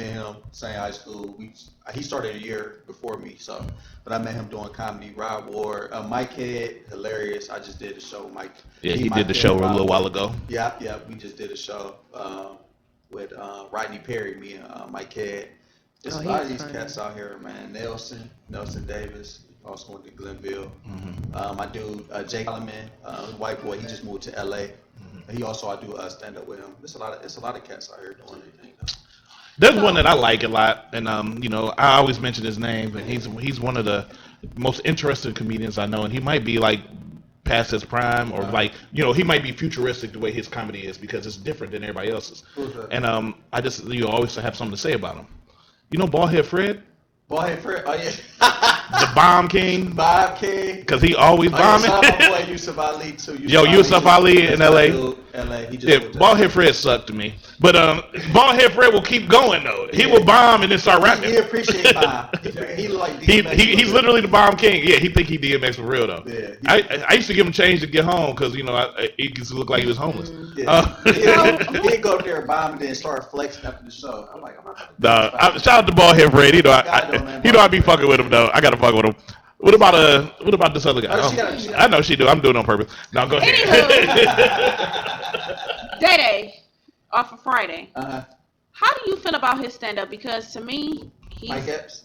and him same high school. He started a year before me. So, but I met him doing comedy. Rod Ward, Mike Head, hilarious. I just did a show with Mike. Yeah, he did the show a little while ago. Yeah, we just did a show. With Rodney Perry, me and Mike Head. There's a lot of these cats out here, man. Nelson Davis, also went to Glenville. My dude, Jake Alleman, white boy, he just moved to LA. He also, I do stand up with him. It's a lot of cats out here doing anything. There's one that I like a lot, and I always mention his name, and he's one of the most interesting comedians I know, and he might be like past his prime, or like he might be futuristic the way his comedy is because it's different than everybody else's. And I just always have something to say about him. Baldhead Fred? Baldhead Fred, oh yeah. The Bomb King. Bomb King. Because he always bombing. My boy Yusuf Ali too. Yusuf Ali in LA. Baldhead Fred sucked to me. But Baldhead Fred will keep going though. He will bomb and then start rapping. He appreciates bomb. He like DMX. He's literally the Bomb King. Yeah, he think he DMX for real though. Yeah. I used to give him change to get home because he used to look like he was homeless. Yeah. He'd go up there and bomb and then start flexing after the show. I'm like, shout out to Baldhead Fred. I be fucking with him though. I gotta fuck with him. What about this other guy? I know she do. I'm doing it on purpose. Now go ahead. Day off of Friday. How do you feel about his stand up? Because to me, Mike Epps.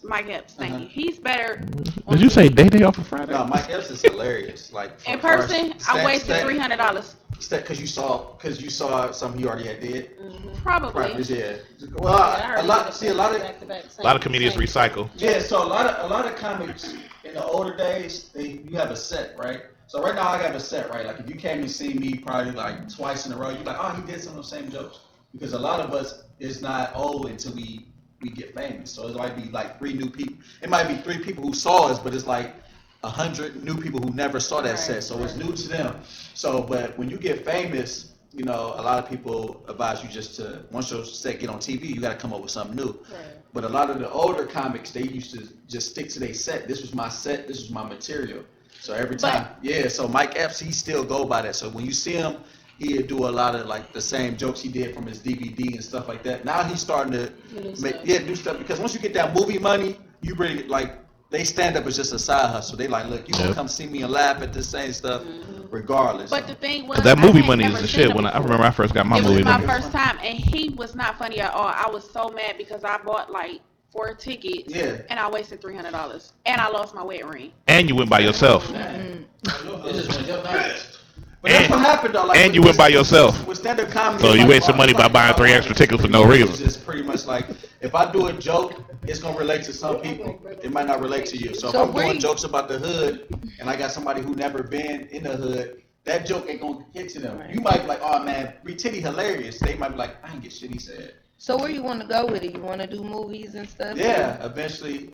Thank you. He's better. Did you say Day off of Friday? No, Mike Epps is hilarious. Like in person, I wasted $300. Because you saw something he already had did. Probably. Yeah. Well, a lot of comedians recycle. Yeah. So a lot of comics in the older days, you have a set, right? So right now I have a set, right? Like if you came and see me probably like twice in a row, you're like, oh, he did some of those same jokes. Because a lot of us is not old until we get famous. So it might be like 3 new people. It might be 3 people who saw us, but it's like 100 new people who never saw that set. So it's new to them. So, but when you get famous, a lot of people advise you just to, once your set get on TV, you got to come up with something new. Right. But a lot of the older comics, they used to just stick to their set. This was my set. This was my material. So every time, so Mike Epps, he still go by that. So when you see him, he'd do a lot of like the same jokes he did from his DVD and stuff like that. Now he's starting to do stuff because once you get that movie money, you really like, they stand up as just a side hustle. They like, look, you gonna come see me and laugh at the same stuff, regardless. But the thing was, that movie money is the shit. When I remember I first got my movie money. It was my first time, and he was not funny at all. I was so mad because I bought like 4 tickets, and I wasted $300, and I lost my wedding ring. And you went by yourself. But that's what happened though. Like, and you went by yourself. With stand-up comedy, So you like, wasted money by buying 3 extra tickets for no reason. It's just pretty much like, if I do a joke, it's gonna relate to some people. It might not relate to you. So if I'm doing jokes about the hood, and I got somebody who never been in the hood, that joke ain't gonna hit to them. You might be like, oh man, Titty hilarious. They might be like, I ain't get shit he said. So where you want to go with it? You want to do movies and stuff? Yeah, eventually,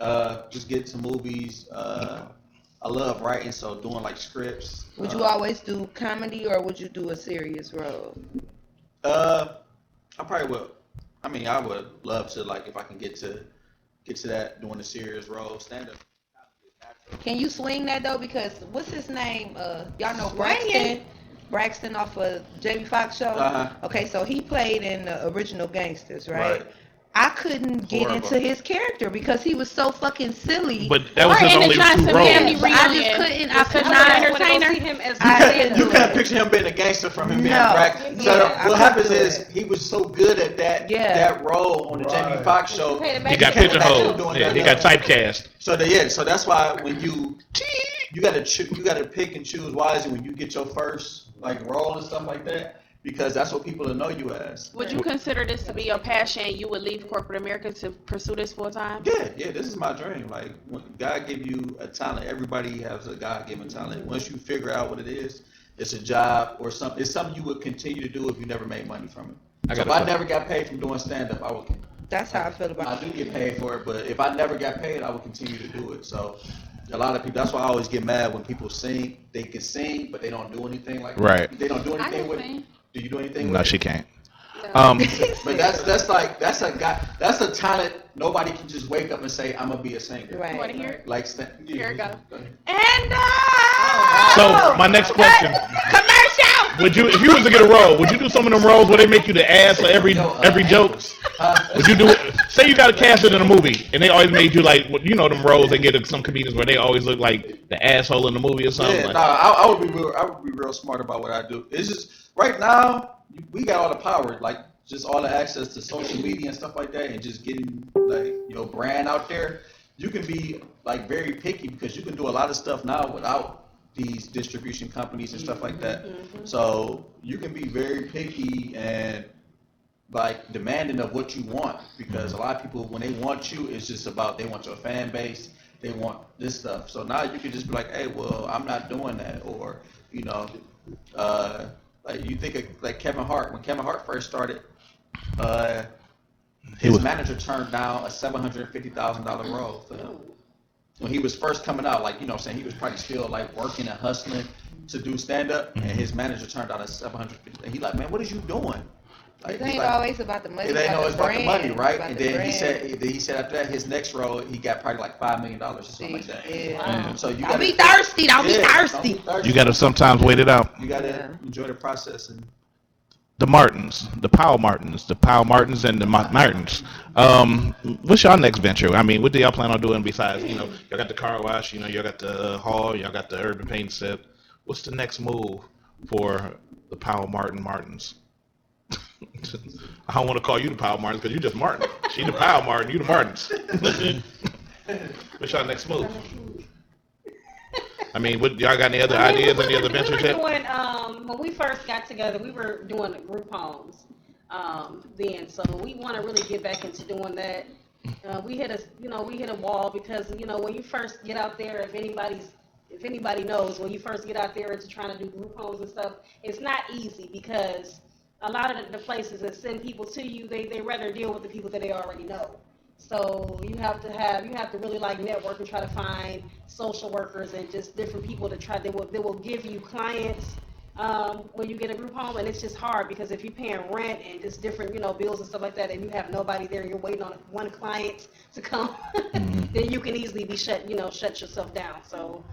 just get to movies. I love writing, so doing like scripts. Would you always do comedy, or would you do a serious role? I probably will. I mean, I would love to, like, if I can get to that, doing a serious role, stand up. Can you swing that though? Because what's his name? Y'all know Braxton. Braxton off of Jamie Foxx show. Okay, so he played in the original Gangsters, right? I couldn't get into his character because he was so fucking silly. But that was his only 2 roles. I just couldn't. I could not entertain him as You couldn't picture him being a gangster from him being Braxton. So what happens is he was so good at that role on the Jamie Foxx show. He got pigeonholed. Yeah, he got typecast. So so that's why when you gotta pick and choose wisely when you get your first like role and stuff like that. Because that's what people will know you as. Would you consider this to be your passion? You would leave corporate America to pursue this full time? Yeah, this is my dream. Like, when God give you a talent, everybody has a God-given talent. Once you figure out what it is, it's a job or something. It's something you would continue to do if you never made money from it. So if I never got paid from doing stand-up, I would. That's how I feel about it. I do get paid for it, but if I never got paid, I would continue to do it. So a lot of people, that's why I always get mad when people sing. They can sing, but they don't do anything like that. They don't do anything with it. Do you do anything? No, she can't. But that's a talent. Nobody can just wake up and say, I'm gonna be a singer. Right. You want to hear it? Like, here it goes. And so my next question. Commercial. Would you, if you was to get a role, would you do some of them roles where they make you the ass for every joke? Would you do it? Say you got to cast it in a movie, and they always made you like, you know, them roles they get some comedians where they always look like the asshole in the movie or something. Yeah, like. I would be real smart about what I do. It's just right now we got all the power, like just all the access to social media and stuff like that, and just getting like your brand out there. You can be like very picky because you can do a lot of stuff now without these distribution companies and stuff like that. So you can be very picky and like demanding of what you want, because a lot of people, when they want you, it's just about they want your fan base, they want this stuff. So now you can just be like, hey, well, I'm not doing that. Or, you know, like you think of like Kevin Hart. When Kevin Hart first started, his manager turned down a $750,000 role for him. When he was first coming out, like, you know what I'm saying, he was probably still like working and hustling to do stand up, and his manager turned down a $750,000. And he like, man, what is you doing? Like, it ain't always about the money. It ain't always about the money, right? And then he said after that, his next role, he got probably like $5 million or something like that. Yeah. So you don't be thirsty. Don't be thirsty. You got to sometimes wait it out. You got to enjoy the process. And the Martins, the Powell Martins, and the Martins. What's y'all next venture? I mean, what do y'all plan on doing besides, you know, y'all got the car wash, you know, y'all got the hall, y'all got the urban paint set. What's the next move for the Powell Martins? I don't want to call you the Powell Martins because you just Martin. She the Powell Martin, you the Martins. What's y'all next move? I mean, what y'all got any other ideas, any other ventures yet? When we first got together, we were doing group homes then, so we want to really get back into doing that. We hit a wall because, you know, when you first get out there, if anybody knows, when you first get out there into trying to do group homes and stuff, it's not easy because a lot of the places that send people to you, they rather deal with the people that they already know. So you have to really like network and try to find social workers and just different people to try. They will give you clients when you get a group home, and it's just hard because if you're paying rent and just different, you know, bills and stuff like that, and you have nobody there, you're waiting on one client to come, then you can easily be shut yourself down. So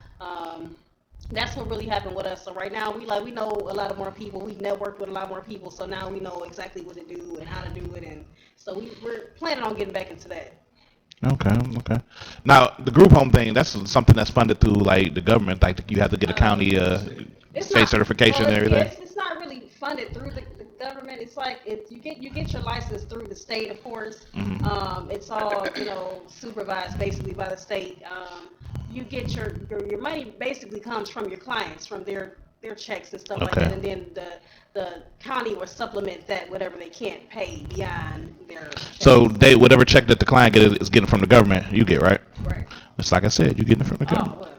that's what really happened with us. So right now we know a lot of more people. We've networked with a lot more people, so now we know exactly what to do and how to do it, and so we're planning on getting back into that. Okay. Now the group home thing, that's something that's funded through like the government. Like you have to get a county state certification and everything. It's not really funded through the government. It's like you get your license through the state, of course. It's all, you know, supervised basically by the state. You get your money basically comes from your clients, from their their checks and stuff like that, and then the county will supplement that whatever they can't pay beyond their checks. So they whatever check that the client is getting from the government, you get, right? Right. It's like I said, you getting it from the government. Well,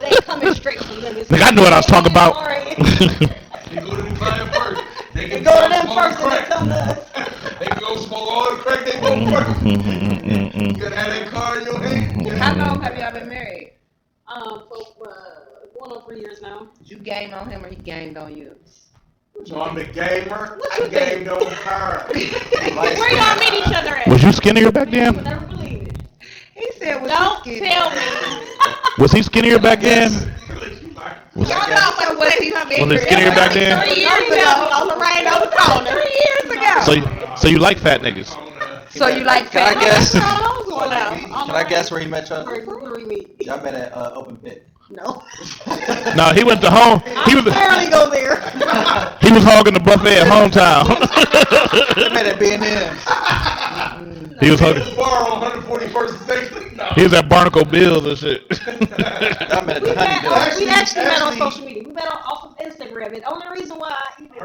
they ain't coming straight from them. Like, I knew what I was talking about. They go to the client first. They go to them first and they come to us. They go smoke all the crack. They go first. You gotta have that car in your hand. How long have y'all been married? For going on 3 years now. Did you game on him or he gamed on you? So I'm the gamer. I gamed on her. Where y'all meet each other at? Was you skinnier back then? Never believe it. He said, Don't tell me. Was he skinnier back then? Was Y'all know what was he skinnier back then? 3 years ago, on the rain on the corner. 3 years ago. So you like fat niggas? So you like Can I fat? guess? Can Can I guess where he met y'all? Where we meet? Y'all met at Open Pit. No. No, he went to home. He was Barely go there. he was hogging the buffet at hometown. They met at B&M. He was hogging. Bar on 141st and 6th. No. He was at Barnacle Bills and shit. Y'all met at the Honey We actually met on social media. We met off of Instagram. And the only reason why I even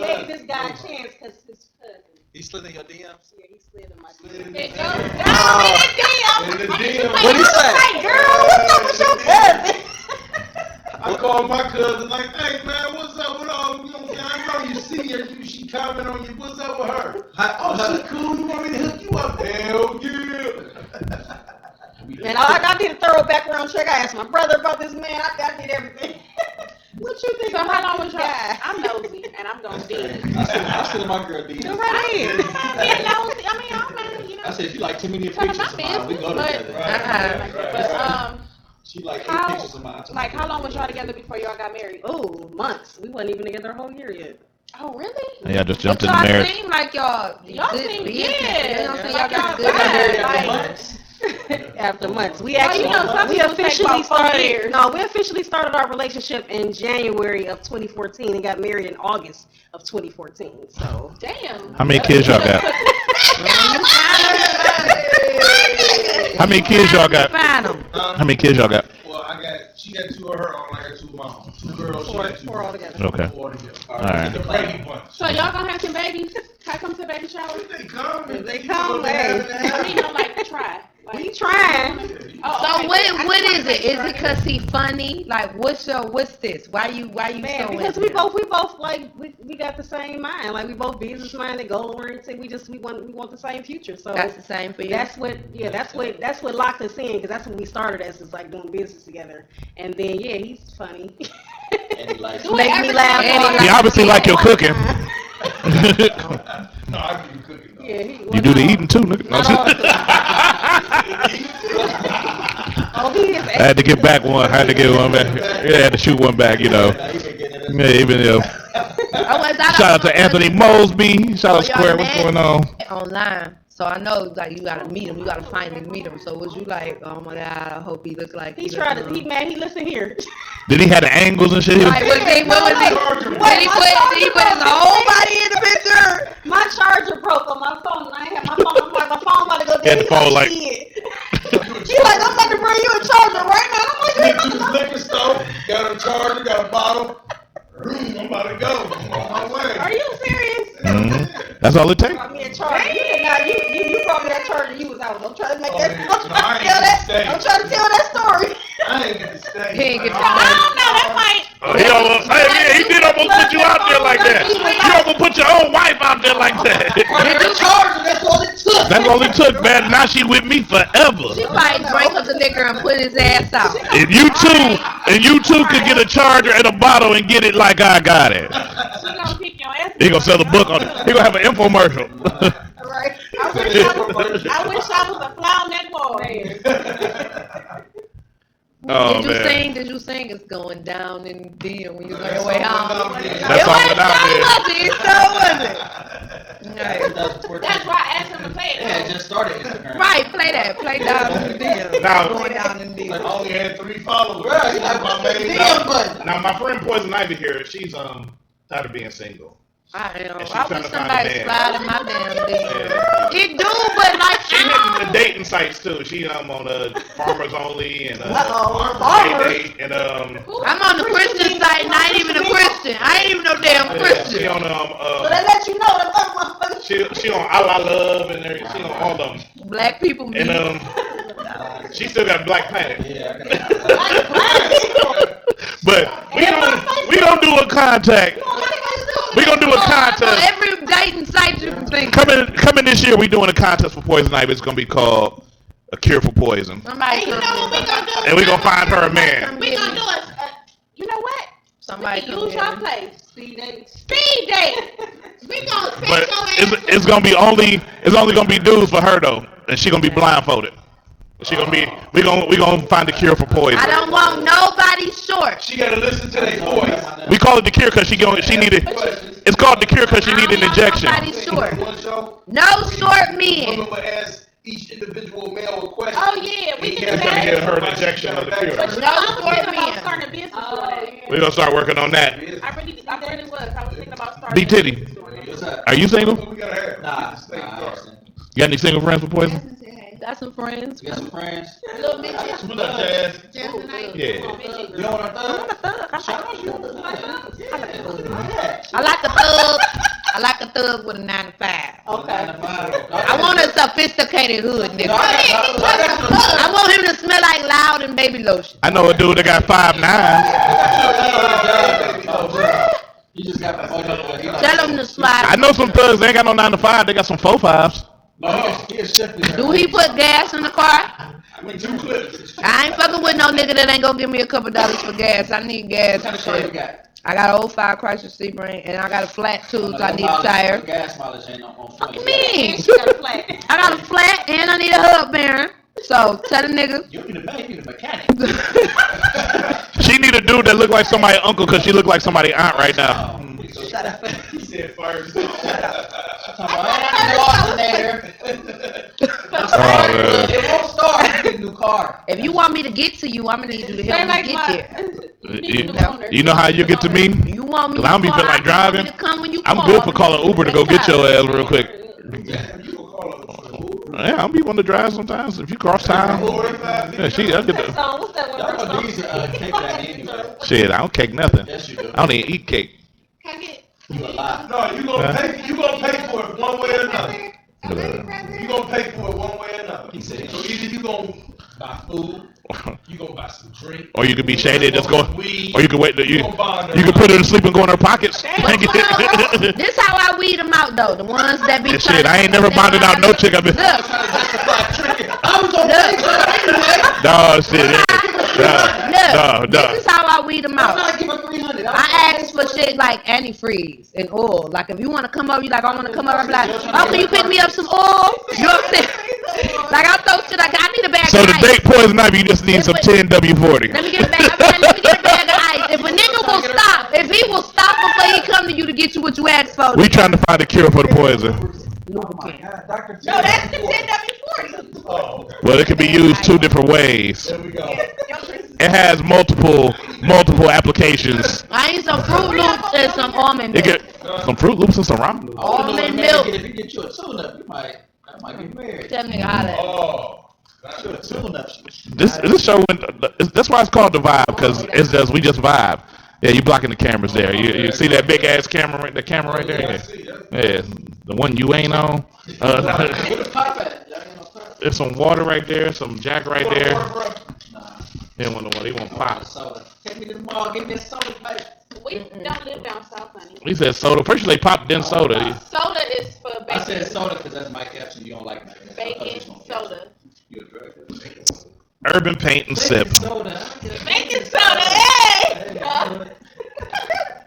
gave this guy a chance because his cousin. He slid in your DMs? Yeah, he slid in my In DMs. the DM. What'd he say? Hey, girl, what's up with your cousin? I called my cousin like, hey man, what's up with all? You know what I'm saying? I know you see her. She comment on you. What's up with her? Oh, she cool. You want me to hook you up? Hell yeah. Man, I did a thorough background check. I asked my brother about this man. I did everything. What you think? So how long was y'all? guy? I'm nosy and I'm gonna dig. I slid in my girl DMs. Go right ahead. Being nosy, I mean, I'm not, you know. I said, if you like too many None of pictures my of mine, we business, go but- together. But She like 8 how, pictures of mine. like, how long was y'all together before y'all got married? Oh, months. We wasn't even together a whole year yet. Oh, really? Yeah, I just jumped But in the y'all marriage. seem like y'all Seem business. good. You know what I'm saying? Like Y'all got y'all good vibe, like, like- After months. We Well, actually you know, some we people take officially about 4 started years. No, we officially started our relationship in January of 2014 and got married in August of 2014. So Damn. How many kids y'all got? How many kids y'all got? Find them. How many kids y'all got? Well, she got 2 of her own. I got 2 of my own. 2 girls. She got 2 four altogether. Okay. 4 together. All right. The Brady bunch. So y'all gonna have some babies? How come to baby shower? They come. If they come, hey. I mean, no, like, try. Like, We trying. oh, So okay. what is it? Is it cause he funny? Like what's this? Why you Man, so because into we both like we got the same mind. Like we both business minded, goal oriented. We want the same future. So That's the same for you. that's what locked us in because that's what we started as is like doing business together. And then yeah, he's funny. And he likes Do it Make me every laugh. time. hard. He obviously like your cooking. No, I do cooking though. Yeah, You do the eating too, nigga. Not all the Oh, he is. I had to get back one. I had to get one back. Yeah, I had to shoot one back, you know. Yeah, even shout out to Anthony Mosby. Shout out Square. What's going on? Online. So I know like you gotta meet him. You gotta finally meet him. So was you like, oh my god, I hope he looks like He tried to. He listen here. Did he have the angles and shit? Like, what was he? Did he put his whole body in the picture? My charger broke on my phone, and I ain't had my phone. I'm like, my phone about to go Had dead. the phone like- She like, I'm about to bring you a charger right now. I'm like, Went to the liquor store, got a charger, got a bottle. I'm about to go. I'm on my way. are you serious? Mhm. That's all it takes. Brought me a charger. You brought me that charger. You was out. Don't try to make Oh, that. yeah. Don't No, I try to ain't tell get that. to stay. Don't try to tell that story. I ain't get to stay. He ain't get to I don't know. That might. He almost, he did almost put you out there like that. You almost put your own wife out there like that. That's all it took. That's all it took, man. Now she with me forever. She probably drank up the liquor and put his ass out. And you two could get a charger and a bottle and get it like I got it. She gonna pick your ass. He gonna sell the book on it. He gonna have an infomercial. Right. I wish I was a fly on that wall. Oh, Did you man. sing? Did you sing? It's going down in D when you was on your way home. That song went out there. It so wasn't. Right. That's why I asked him to play it. Yeah, it just started Instagram. Right, play that. Play down in D. Now- Going down in D. I only had 3 followers. Right, That's my main damn topic. button. Now my friend Poison Ivy here, she's tired of being single. I am. And she I trying wish to find a somebody man. slide in my damn DM. Yeah. It do, but like She hitting the dating sites too. She on Farmers Only and Farmers. and I'm on the Christian site and I ain't even a Christian. I ain't even no damn Christian. she on So they let you know the motherfucker. she on I Love and everything. She on all of them. Black people meet. And she still got Black Planet. But we don't do a contact. We gonna do a contest. Every dating site you can think. Coming this year, we doing a contest for poison ivy. It's gonna be called A Cure for Poison. Somebody And you know what we gonna do? And we gonna find her a man. We gonna do it. You know what? Somebody We can use your place. Speed dating. Speed date. We gonna set But your ass. it's gonna be it's only gonna be dudes for her though, and she gonna be blindfolded. She gonna be we gonna find the cure for poison. I don't want nobody short. She gotta listen to their voice. We call it the cure because she needed. It's called the cure because she needed an injection. Nobody short. One show, No short men. women would ask each individual male a question. Oh yeah, we He can It's do gonna that. give her an injection of the cure. But you know, I was thinking about starting a business doing that. We gonna start working on that. I really was. I was thinking about starting. B a Titty, business doing that. are you single? We gotta have. Nah. You got any single friends for poison? Got some friends. You got some friends? Little midget. What up, Jazz? Tonight. Yeah. You don't want a thug? Shout out you want a thug. I like a thug. I like a thug with a 9 to 5. I want a sophisticated hood nigga. I want him to smell like Loud and baby lotion. I know a dude that got 5'9". You just got Tell him to slide. I know some thugs. They ain't got no 9 to 5. They got some 4.5s. Do he put gas in the car? With 2 clips. I ain't fucking with no nigga that ain't gonna give me a couple dollars for gas. I need gas and shit. I got an 05 Chrysler Sebring and I got a flat tools. I need a tire. Gas mileage ain't on What you mean? I got a flat and I need a hub bearing. So tell the nigga. You need a mechanic. She need a dude that look like somebody's uncle because she look like somebody's aunt right now. Shut up. He said first. It won't start. You get a new car. If you want me to get to you, I'm gonna need you to help me get there. You know how you get to me? You want me? Cause I don't be feel like driving. I'm good for calling Uber to go get your ass real quick. Yeah, I'll be one to drive sometimes. If you cross town, yeah, I'll get the. Shit, I don't cake nothing. I don't even eat cake. No, you gonna pay for it one way or another. You gonna pay for it one way or another. He said, so either you gonna buy food, you gonna buy some drink, or you could be shaded, just go, or you could wait. You you could put her to sleep and go in her pockets. This how I weed them out though. The ones that be. Shit, I ain't never bonded out no chick. I've been. No shit. Look, this is how I weed them out. I ask for shit like antifreeze and oil. Like if you want to come over, you like, I want to come over. I'm like, oh, can you pick me up some oil? You know what I'm saying? Like I throw shit like I need a bag So of to ice. date poison ivy, you just need some 10W40. Let me get a bag. Let me get a bag of ice. If a nigga will stop, if he will stop before he come to you to get you what you asked for. We trying to find a cure for the poison. No, that's the 10W40. Oh, okay. Well, it can be used 2 different ways. There we go. It has multiple applications. I need some Fruit Loops and some almond It milk. get some Fruit Loops and some ramen. Almond milk. If you get you a tune-up, you might get married. Tell nigga holla at me. Oh. This show that's why it's called the vibe, because it's just we just vibe. Yeah, you blocking the cameras there. You see that big ass camera, the camera right there? Yeah, the one you ain't on. There's some water right there, some Jack right there. He want the water. He want pop. Take me to the mall. Give me a soda, baby. We don't live down south, honey. He said soda. First you say pop, then soda. Soda is for bacon. I said soda because that's Mike Epps and you don't like Mike Epps. Bacon soda. You're a drug dealer. Urban paint and sip. Bacon soda, hey!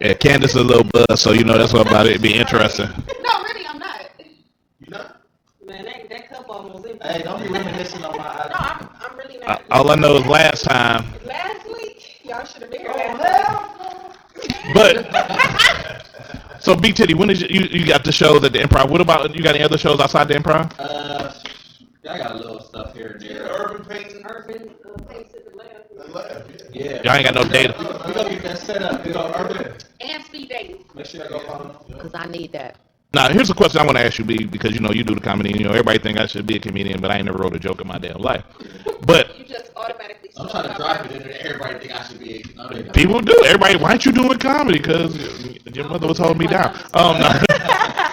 Yeah, Candace is a little buzz, so you know that's what about it. Be interesting. No, really, I'm not. You not? Man, that cup almost empty. Hey, don't be reminiscing on my No, I'm really not. All I know is last time. Last week, y'all should have been here last week. But so B Titty, when is you got the shows at the Improv? What about you got any other shows outside the Improv? I got a little stuff here and there. Urban painting. Paints at the lab. Yeah. Y'all ain't got no data. We gonna get that set up. We gonna urban. And speed dating. Make shit I go follow. Cause I need that. Now, here's a question I want to ask you, B, because you know you do the comedy. You know, everybody think I should be a comedian, but I ain't never wrote a joke in my damn life. But You just automatically. I'm trying to drive it in there. Everybody think I should be. people do. Everybody, why aren't you doing comedy? Because your mother was holding me down. No,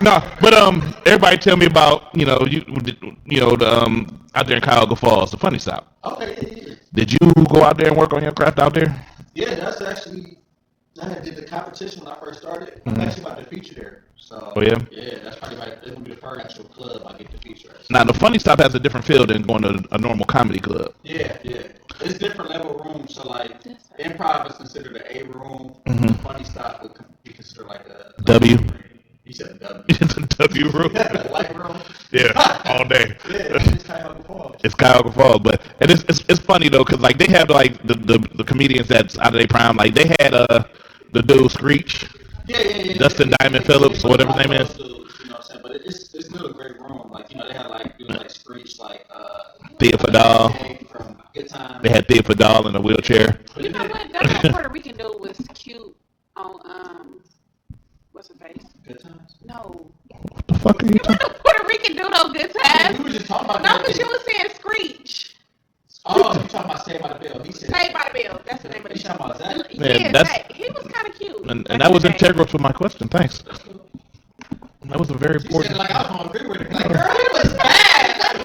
no. But everybody tell me about you know the out there in Cuyahoga Falls, the funny stop. Okay, yeah. Did you go out there and work on your craft out there? Yeah, that's actually. I did the competition when I first started. I'm actually about to feature there. So, Oh yeah. Yeah, that's probably like it's gonna be the first actual club I get to feature at. Now the funny stop has a different feel than going to a normal comedy club. Yeah. It's different level rooms. So like improv is considered an A room. Mhm. Funny stop would be considered like a W. You said W. It's a W room. Light room. Yeah, all day. Yeah, it's Cuyahoga Falls. It's Cuyahoga Falls, but and it's funny though, cause like they have like the comedians that's out of their prime, like they had the dude Screech, Dustin Diamond Phillips, or whatever his name is. You know what I'm saying? But it's still a great room. Like they had like dudes like Screech, like Thea Fadal. from Good Times. They had Thea Fadal in a wheelchair. You know what? That Puerto Rican dude was cute on what's her face? Good Times. No. What the fuck are you talking? Puerto Rican dude on Good Times. We were just talking about No, that. because you were saying Screech. Oh, you talking about Saved by the Bell? He said Saved by the Bell. That's the name of the you show. talking about that? Yeah, that's- he was kind of cute. And that was integral to my question. Thanks. That was a very She important. said like I was gonna agree with it. Like, girl, it was bad. That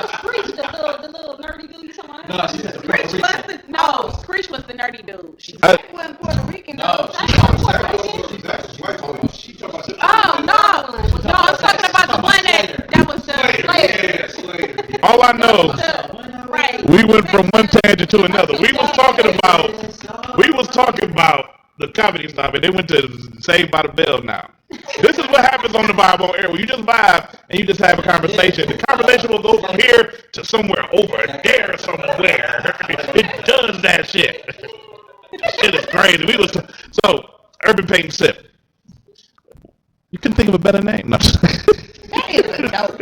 was Screech, the little nerdy dude you talking about? No, she said the Screech Puerto was Rican. no, Screech was the nerdy dude. She wasn't Puerto Rican. No, though. she Oh no, I'm talking about the one that was the Slater. All I know, Right. we went from one tangent to another. We was talking about the comedy stop, and they went to Saved by the Bell. Now, this is what happens on the Vibe on Air. When you just vibe and you just have a conversation. The conversation will go from here to somewhere over there somewhere. It does that shit. Shit is crazy. So Urban Paint and Sip. You couldn't think of a better name. No. That is a dope.